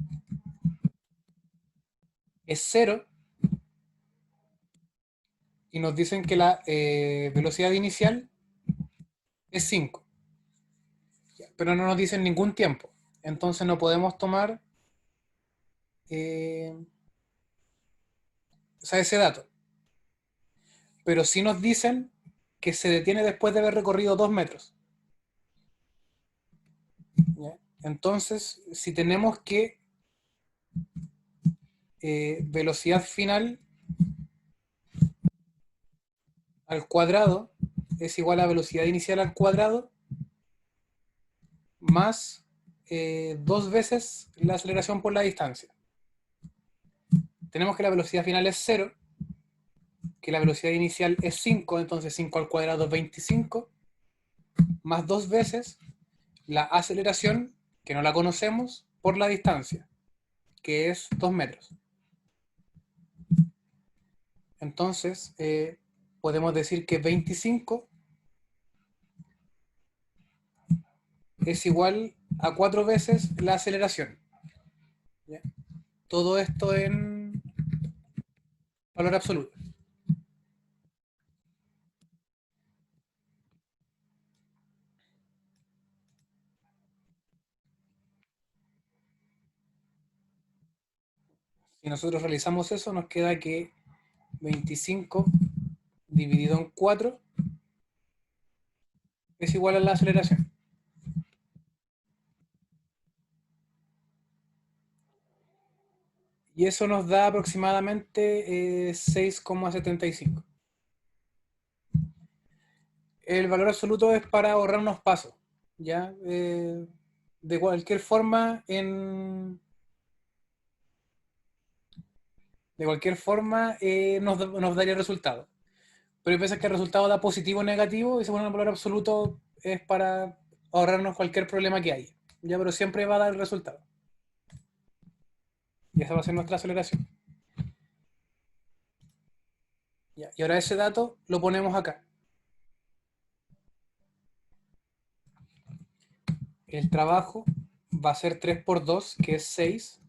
es 0 y nos dicen que la velocidad inicial es 5, pero no nos dicen ningún tiempo. Entonces no podemos tomar o sea, ese dato. Pero sí nos dicen que se detiene después de haber recorrido 2 metros. ¿Ya? Entonces, si tenemos que velocidad final al cuadrado es igual a velocidad inicial al cuadrado más 2 veces la aceleración por la distancia. Tenemos que la velocidad final es 0, que la velocidad inicial es 5, entonces 5 al cuadrado es 25, más 2 veces la aceleración, que no la conocemos, por la distancia, que es 2 metros. Entonces, podemos decir que 25 es igual a 4 veces la aceleración. ¿Ya? Todo esto en valor absoluto. Si nosotros realizamos eso, nos queda que 25 dividido en 4 es igual a la aceleración. Y eso nos da aproximadamente 6,75. El valor absoluto es para ahorrarnos pasos, ¿ya? De cualquier forma, nos daría resultado. Pero hay veces que el resultado da positivo o negativo y se pone el valor absoluto es para ahorrarnos cualquier problema que haya. Ya, pero siempre va a dar el resultado. Y esa va a ser nuestra aceleración. Ya, y ahora ese dato lo ponemos acá. El trabajo va a ser 3 por 2, que es 6,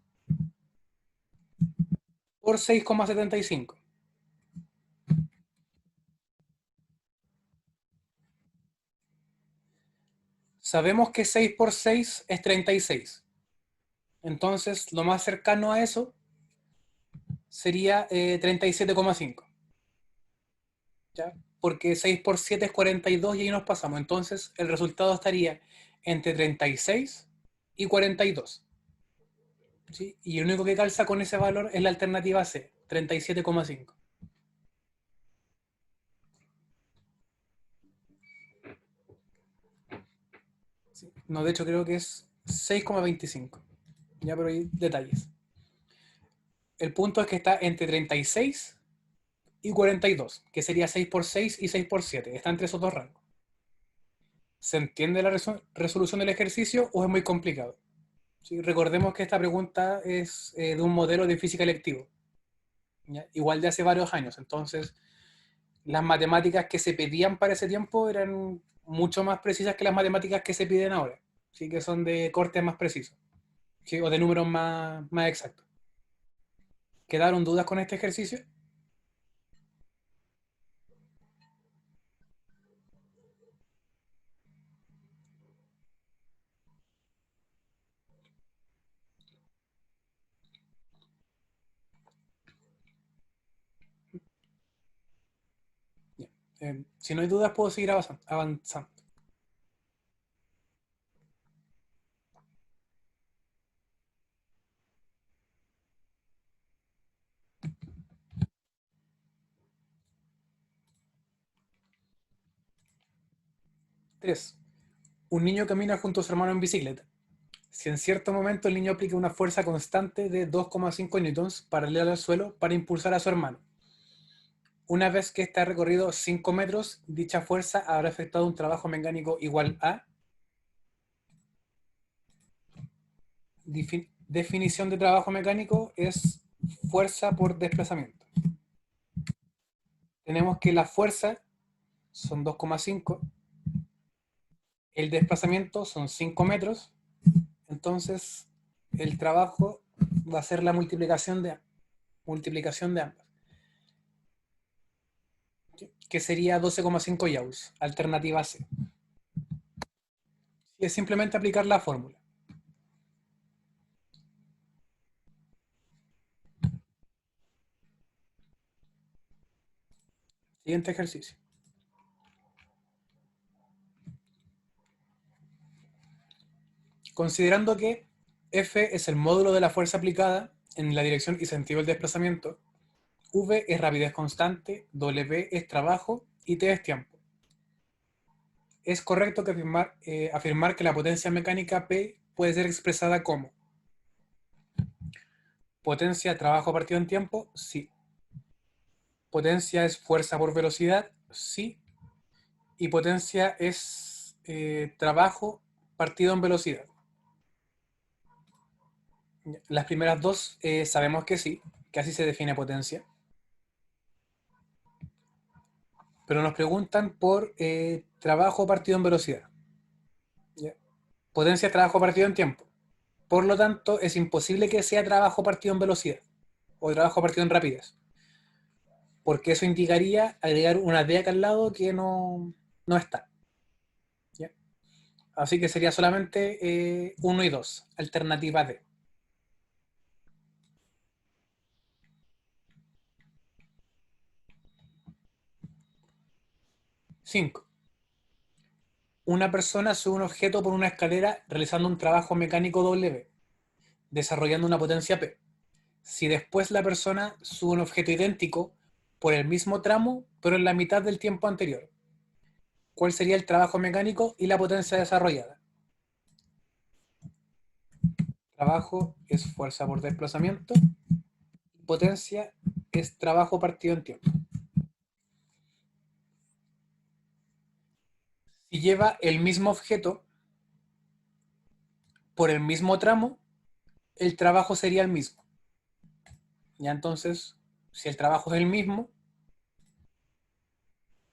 por 6,75. Sabemos que 6 por 6 es 36. Entonces, lo más cercano a eso sería 37,5. ¿Ya? Porque 6 por 7 es 42 y ahí nos pasamos. Entonces, el resultado estaría entre 36 y 42. ¿Sí? Y el único que calza con ese valor es la alternativa C, 37,5. ¿Sí? No, de hecho creo que es 6,25. Ya, pero hay detalles. El punto es que está entre 36 y 42, que sería 6 por 6 y 6 por 7. Está entre esos dos rangos. ¿Se entiende la resolución del ejercicio o es muy complicado? ¿Sí? Recordemos que esta pregunta es de un modelo de física electivo, ¿ya? Igual de hace varios años. Entonces, las matemáticas que se pedían para ese tiempo eran mucho más precisas que las matemáticas que se piden ahora, ¿sí? Que son de cortes más precisos, ¿sí? O de números más exactos. ¿Quedaron dudas con este ejercicio? Ya. Si no hay dudas, puedo seguir avanzando. Tres. Un niño camina junto a su hermano en bicicleta. Si en cierto momento el niño aplica una fuerza constante de 2,5 newtons paralela al suelo para impulsar a su hermano, una vez que este ha recorrido 5 metros, dicha fuerza habrá efectuado un trabajo mecánico igual a... Definición de trabajo mecánico es fuerza por desplazamiento. Tenemos que la fuerza son 2,5, el desplazamiento son 5 metros, entonces el trabajo va a ser la multiplicación de ambas, que sería 12,5 joules, alternativa C. Y es simplemente aplicar la fórmula. Siguiente ejercicio. Considerando que F es el módulo de la fuerza aplicada en la dirección y sentido del desplazamiento, V es rapidez constante, W es trabajo y T es tiempo. Es correcto que afirmar que la potencia mecánica P puede ser expresada como potencia trabajo partido en tiempo, sí. Potencia es fuerza por velocidad, sí. Y potencia es trabajo partido en velocidad. Las primeras dos sabemos que sí, que así se define potencia. Pero nos preguntan por trabajo partido en velocidad. ¿Ya? Potencia trabajo partido en tiempo. Por lo tanto, es imposible que sea trabajo partido en velocidad o trabajo partido en rapidez, porque eso indicaría agregar una D acá al lado que no está. ¿Ya? Así que sería solamente 1 y 2, alternativa D. 5. Una persona sube un objeto por una escalera realizando un trabajo mecánico W, desarrollando una potencia P. Si después la persona sube un objeto idéntico por el mismo tramo, pero en la mitad del tiempo anterior, ¿cuál sería el trabajo mecánico y la potencia desarrollada? Trabajo es fuerza por desplazamiento, potencia es trabajo partido en tiempo. Si lleva el mismo objeto por el mismo tramo, el trabajo sería el mismo. Ya entonces, si el trabajo es el mismo,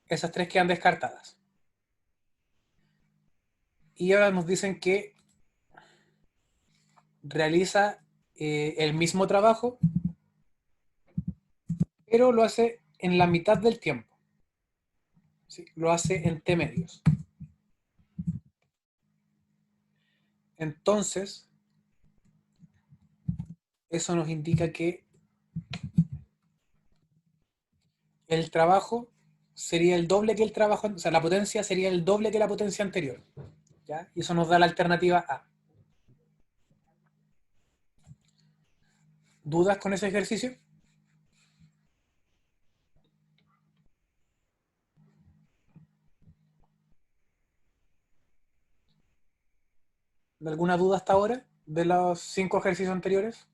Esas tres quedan descartadas. Y ahora nos dicen que realiza el mismo trabajo, pero lo hace en la mitad del tiempo. ¿Sí? Lo hace en T medios. Entonces, eso nos indica que el trabajo sería el doble que el trabajo, o sea, la potencia sería el doble que la potencia anterior. ¿Ya? Y eso nos da la alternativa A. ¿Dudas con ese ejercicio? ¿Alguna duda hasta ahora de los 5 ejercicios anteriores?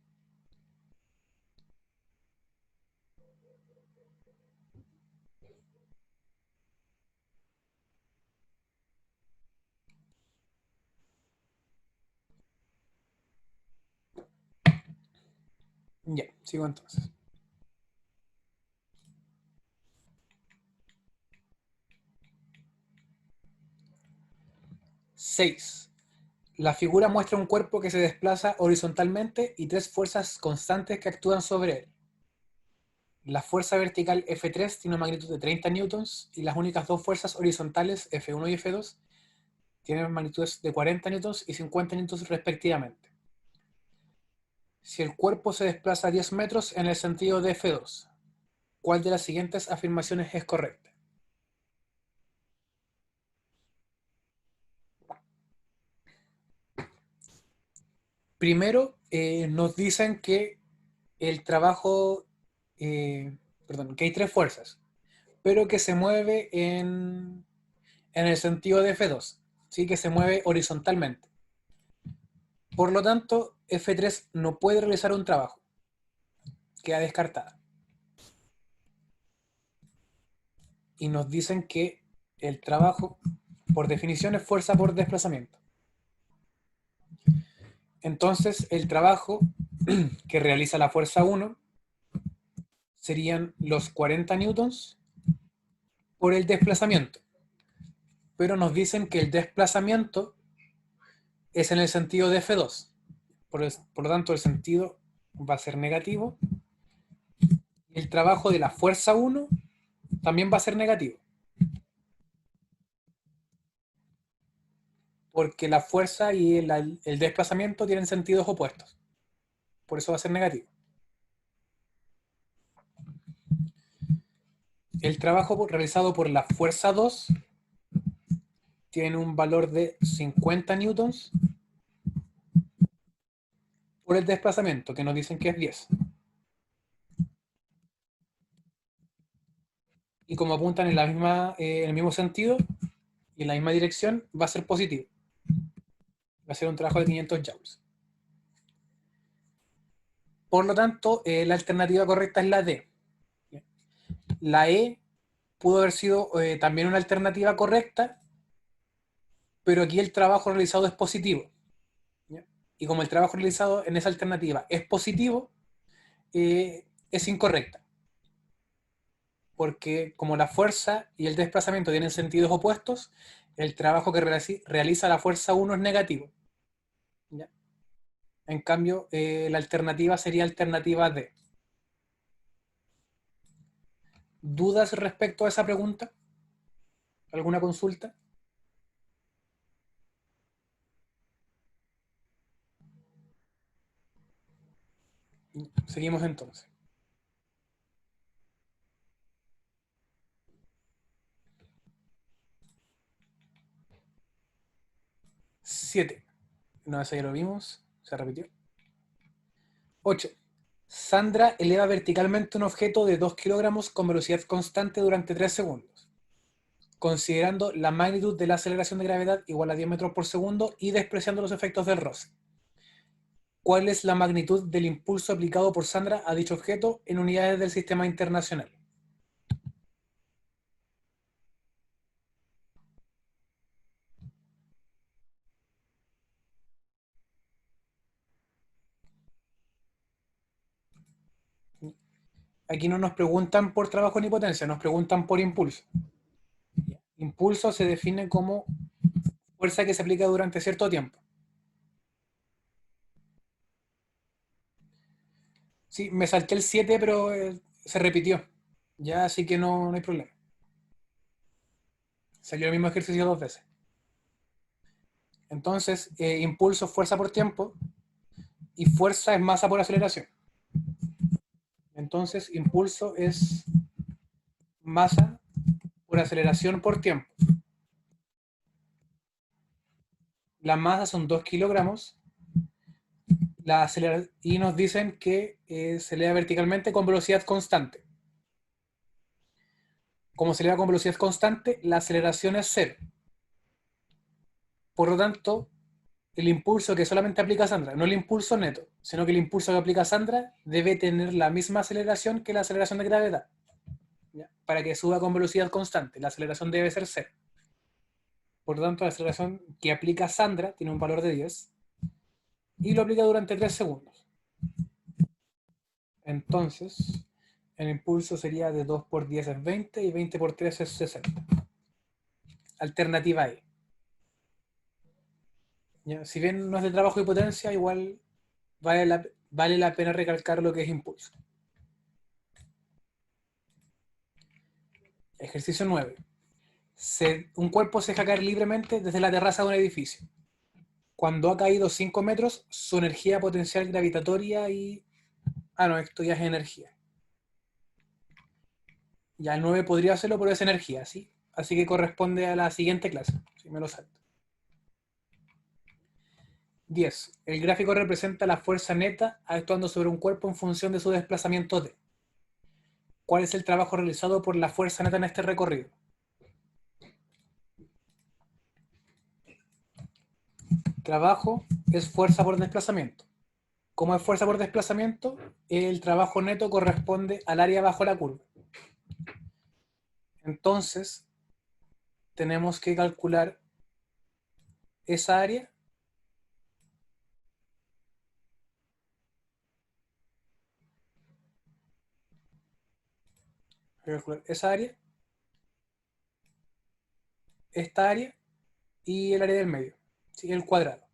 Ya, sigo entonces. 6. La figura muestra un cuerpo que se desplaza horizontalmente y tres fuerzas constantes que actúan sobre él. La fuerza vertical F3 tiene una magnitud de 30 newtons y las únicas dos fuerzas horizontales F1 y F2 tienen magnitudes de 40 newtons y 50 newtons respectivamente. Si el cuerpo se desplaza 10 metros en el sentido de F2, ¿cuál de las siguientes afirmaciones es correcta? Primero, nos dicen que el trabajo, perdón, que hay tres fuerzas, pero que se mueve en el sentido de F2, ¿sí? Que se mueve horizontalmente. Por lo tanto, F3 no puede realizar un trabajo, queda descartada. Y nos dicen que el trabajo, por definición, es fuerza por desplazamiento. Entonces, el trabajo que realiza la fuerza 1 serían los 40 newtons por el desplazamiento. Pero nos dicen que el desplazamiento es en el sentido de F2. Por lo tanto, el sentido va a ser negativo. Y el trabajo de la fuerza 1 también va a ser negativo. Porque la fuerza y el desplazamiento tienen sentidos opuestos. Por eso va a ser negativo. El trabajo realizado por la fuerza 2 tiene un valor de 50 newtons por el desplazamiento, que nos dicen que es 10. Y como apuntan en el mismo sentido y en la misma dirección, va a ser positivo. Va a ser un trabajo de 500 joules. Por lo tanto, la alternativa correcta es la D. La E pudo haber sido también una alternativa correcta, pero aquí el trabajo realizado es positivo. ¿Ya? Y como el trabajo realizado en esa alternativa es positivo, es incorrecta. Porque como la fuerza y el desplazamiento tienen sentidos opuestos, el trabajo que realiza la fuerza 1 es negativo. ¿Ya? En cambio, la alternativa sería alternativa D. ¿Dudas respecto a esa pregunta? ¿Alguna consulta? Seguimos entonces. 7. No, eso ya lo vimos. Se repitió. 8. Sandra eleva verticalmente un objeto de 2 kilogramos con velocidad constante durante 3 segundos, considerando la magnitud de la aceleración de gravedad igual a 10 metros por segundo y despreciando los efectos del roce. ¿Cuál es la magnitud del impulso aplicado por Sandra a dicho objeto en unidades del sistema internacional? Aquí no nos preguntan por trabajo ni potencia, nos preguntan por impulso. Impulso se define como fuerza que se aplica durante cierto tiempo. Sí, me salté el 7, pero se repitió. Ya, así que no hay problema. Salió el mismo ejercicio 2 veces. Entonces, impulso es fuerza por tiempo y fuerza es masa por aceleración. Entonces, impulso es masa por aceleración por tiempo. La masa son 2 kilogramos y nos dicen que se eleva verticalmente con velocidad constante. Como se eleva con velocidad constante, la aceleración es cero. Por lo tanto, el impulso que solamente aplica Sandra, no el impulso neto, sino que el impulso que aplica Sandra debe tener la misma aceleración que la aceleración de gravedad. ¿Ya? Para que suba con velocidad constante, la aceleración debe ser cero. Por lo tanto, la aceleración que aplica Sandra tiene un valor de 10 y lo aplica durante 3 segundos. Entonces, el impulso sería de 2 por 10 es 20 y 20 por 3 es 60. Alternativa E. ¿Ya? Si bien no es de trabajo y potencia, igual vale la pena recalcar lo que es impulso. Ejercicio 9. Un cuerpo se deja caer libremente desde la terraza de un edificio. Cuando ha caído 5 metros, su energía potencial gravitatoria y... Ah, no, esto ya es energía. Ya el 9 podría hacerlo, pero es energía, ¿sí? Así que corresponde a la siguiente clase. Si me lo salto. 10. El gráfico representa la fuerza neta actuando sobre un cuerpo en función de su desplazamiento d. ¿Cuál es el trabajo realizado por la fuerza neta en este recorrido? Trabajo es fuerza por desplazamiento. Como es fuerza por desplazamiento, el trabajo neto corresponde al área bajo la curva. Entonces, tenemos que calcular esa área. Esa área, esta área y el área del medio, ¿sí? El cuadrado.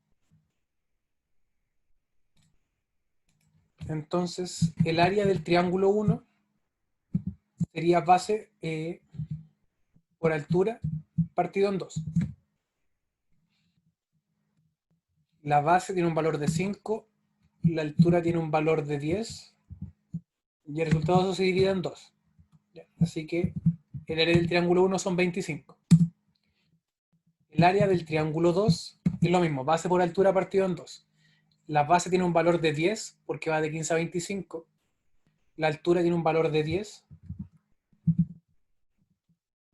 Entonces, el área del triángulo 1 sería base por altura partido en 2. La base tiene un valor de 5, la altura tiene un valor de 10 y el resultado de eso se divide en 2. Así que el área del triángulo 1 son 25. El área del triángulo 2 es lo mismo, base por altura partido en 2. La base tiene un valor de 10 porque va de 15 a 25. La altura tiene un valor de 10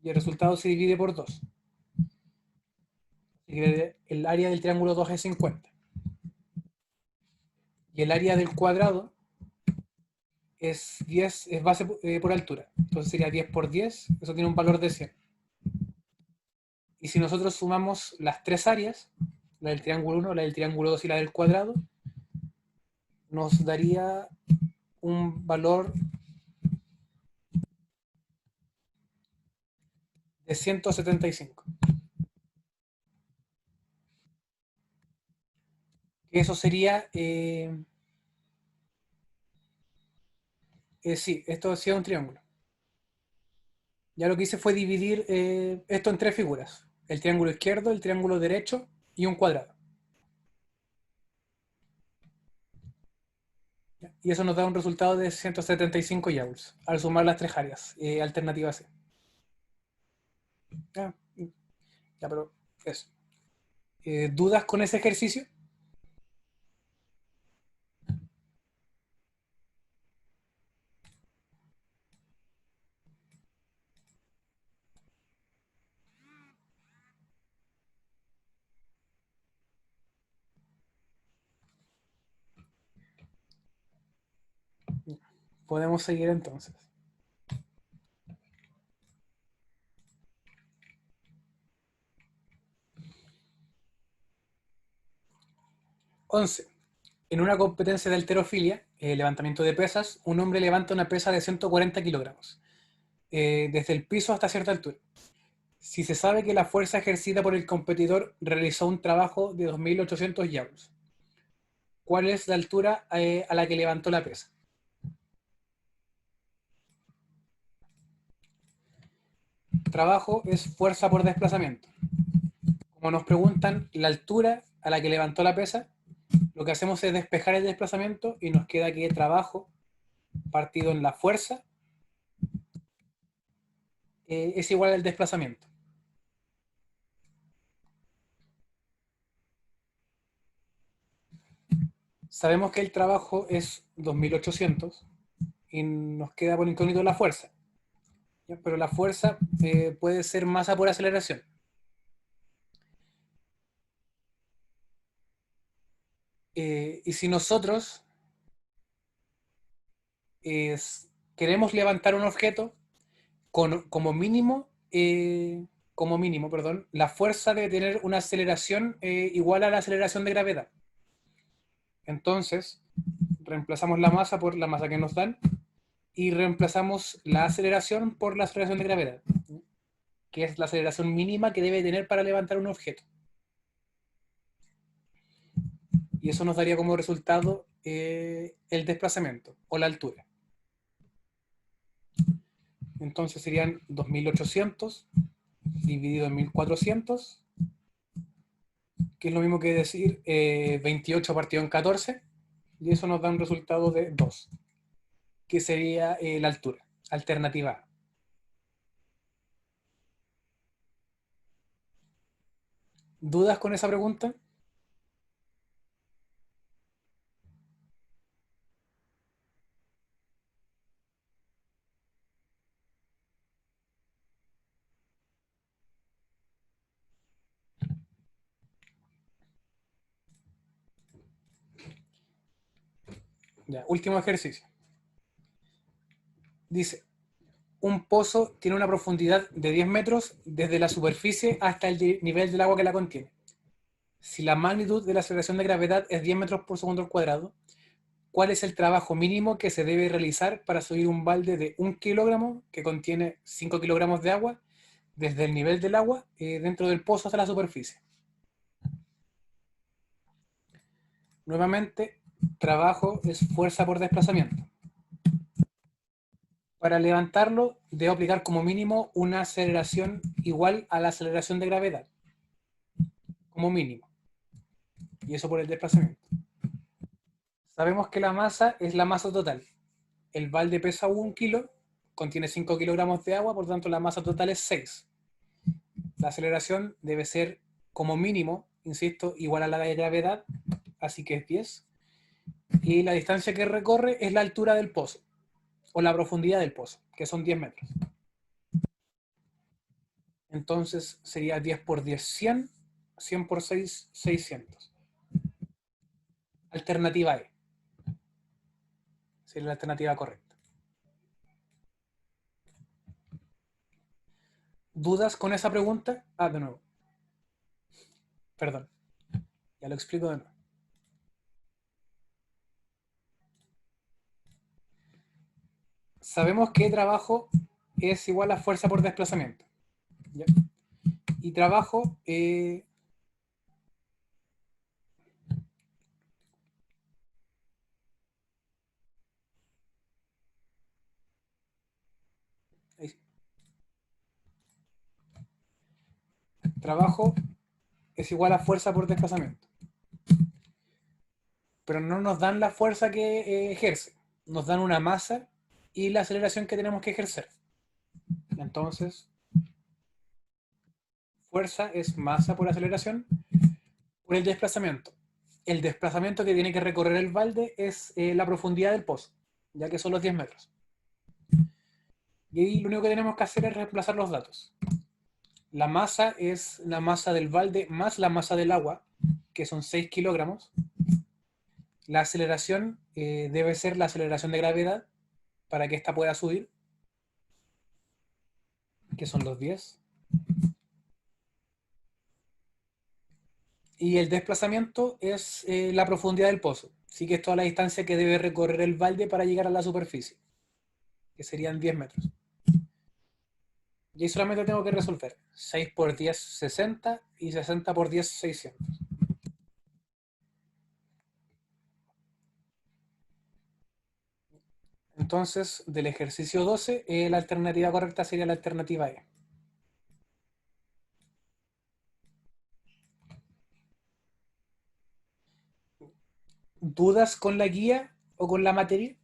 y el resultado se divide por 2. El área del triángulo 2 es 50. Y el área del cuadrado es 10, es base por altura. Entonces sería 10 por 10, eso tiene un valor de 100. Y si nosotros sumamos las tres áreas, la del triángulo 1, la del triángulo 2 y la del cuadrado, nos daría un valor de 175. Eso sería... sí, esto sería un triángulo. Ya lo que hice fue dividir esto en tres figuras. El triángulo izquierdo, el triángulo derecho y un cuadrado. Y eso nos da un resultado de 175 joules al sumar las tres áreas. Alternativa C. Ya, ya, pero eso. ¿Dudas con ese ejercicio? Podemos seguir entonces. 11. En una competencia de halterofilia, levantamiento de pesas, un hombre levanta una pesa de 140 kilogramos, desde el piso hasta cierta altura. Si se sabe que la fuerza ejercida por el competidor realizó un trabajo de 2.800 joules, ¿cuál es la altura a la que levantó la pesa? Trabajo es fuerza por desplazamiento. Como nos preguntan la altura a la que levantó la pesa, lo que hacemos es despejar el desplazamiento y nos queda que trabajo partido en la fuerza es igual al desplazamiento. Sabemos que el trabajo es 2.800 y nos queda por incógnito la fuerza. ¿Ya? Pero la fuerza puede ser masa por aceleración. Y si nosotros queremos levantar un objeto, como mínimo, perdón, la fuerza debe tener una aceleración igual a la aceleración de gravedad. Entonces, reemplazamos la masa por la masa que nos dan y reemplazamos la aceleración por la aceleración de gravedad, que es la aceleración mínima que debe tener para levantar un objeto. Y eso nos daría como resultado el desplazamiento o la altura. Entonces serían 2.800 dividido en 1.400, que es lo mismo que decir 28 partido en 14, y eso nos da un resultado de 2, que sería la altura, alternativa A. ¿Dudas con esa pregunta? Ya, último ejercicio. Dice, un pozo tiene una profundidad de 10 metros desde la superficie hasta el nivel del agua que la contiene. Si la magnitud de la aceleración de gravedad es 10 metros por segundo al cuadrado, ¿cuál es el trabajo mínimo que se debe realizar para subir un balde de 1 kilogramo que contiene 5 kilogramos de agua desde el nivel del agua dentro del pozo hasta la superficie? Nuevamente, trabajo es fuerza por desplazamiento. Para levantarlo, debo aplicar como mínimo una aceleración igual a la aceleración de gravedad. Como mínimo. Y eso por el desplazamiento. Sabemos que la masa es la masa total. El balde pesa 1 kilo, contiene 5 kilogramos de agua, por tanto la masa total es 6. La aceleración debe ser como mínimo, insisto, igual a la de gravedad, así que es 10. Y la distancia que recorre es la altura del pozo, o la profundidad del pozo, que son 10 metros. Entonces sería 10 por 10, 100, 100 por 6, 600. Alternativa E. Sería la alternativa correcta. ¿Dudas con esa pregunta? De nuevo. Perdón. Ya lo explico de nuevo. Sabemos que trabajo es igual a fuerza por desplazamiento. ¿Ya? Y trabajo es igual a fuerza por desplazamiento. Pero no nos dan la fuerza que ejerce. Nos dan una masa y la aceleración que tenemos que ejercer. Entonces, fuerza es masa por aceleración por el desplazamiento. El desplazamiento que tiene que recorrer el balde es la profundidad del pozo, ya que son los 10 metros. Y ahí lo único que tenemos que hacer es reemplazar los datos. La masa es la masa del balde más la masa del agua, que son 6 kilogramos. La aceleración debe ser la aceleración de gravedad para que ésta pueda subir, que son los 10. Y el desplazamiento es la profundidad del pozo. Así que es toda la distancia que debe recorrer el balde para llegar a la superficie, que serían 10 metros. Y ahí solamente tengo que resolver 6 por 10, 60 y 60 por 10, 600. Entonces, del ejercicio 12, la alternativa correcta sería la alternativa E. ¿Dudas con la guía o con la materia?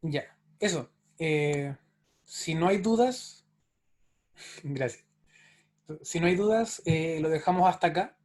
Ya, eso. Si no hay dudas, gracias. Si no hay dudas, lo dejamos hasta acá.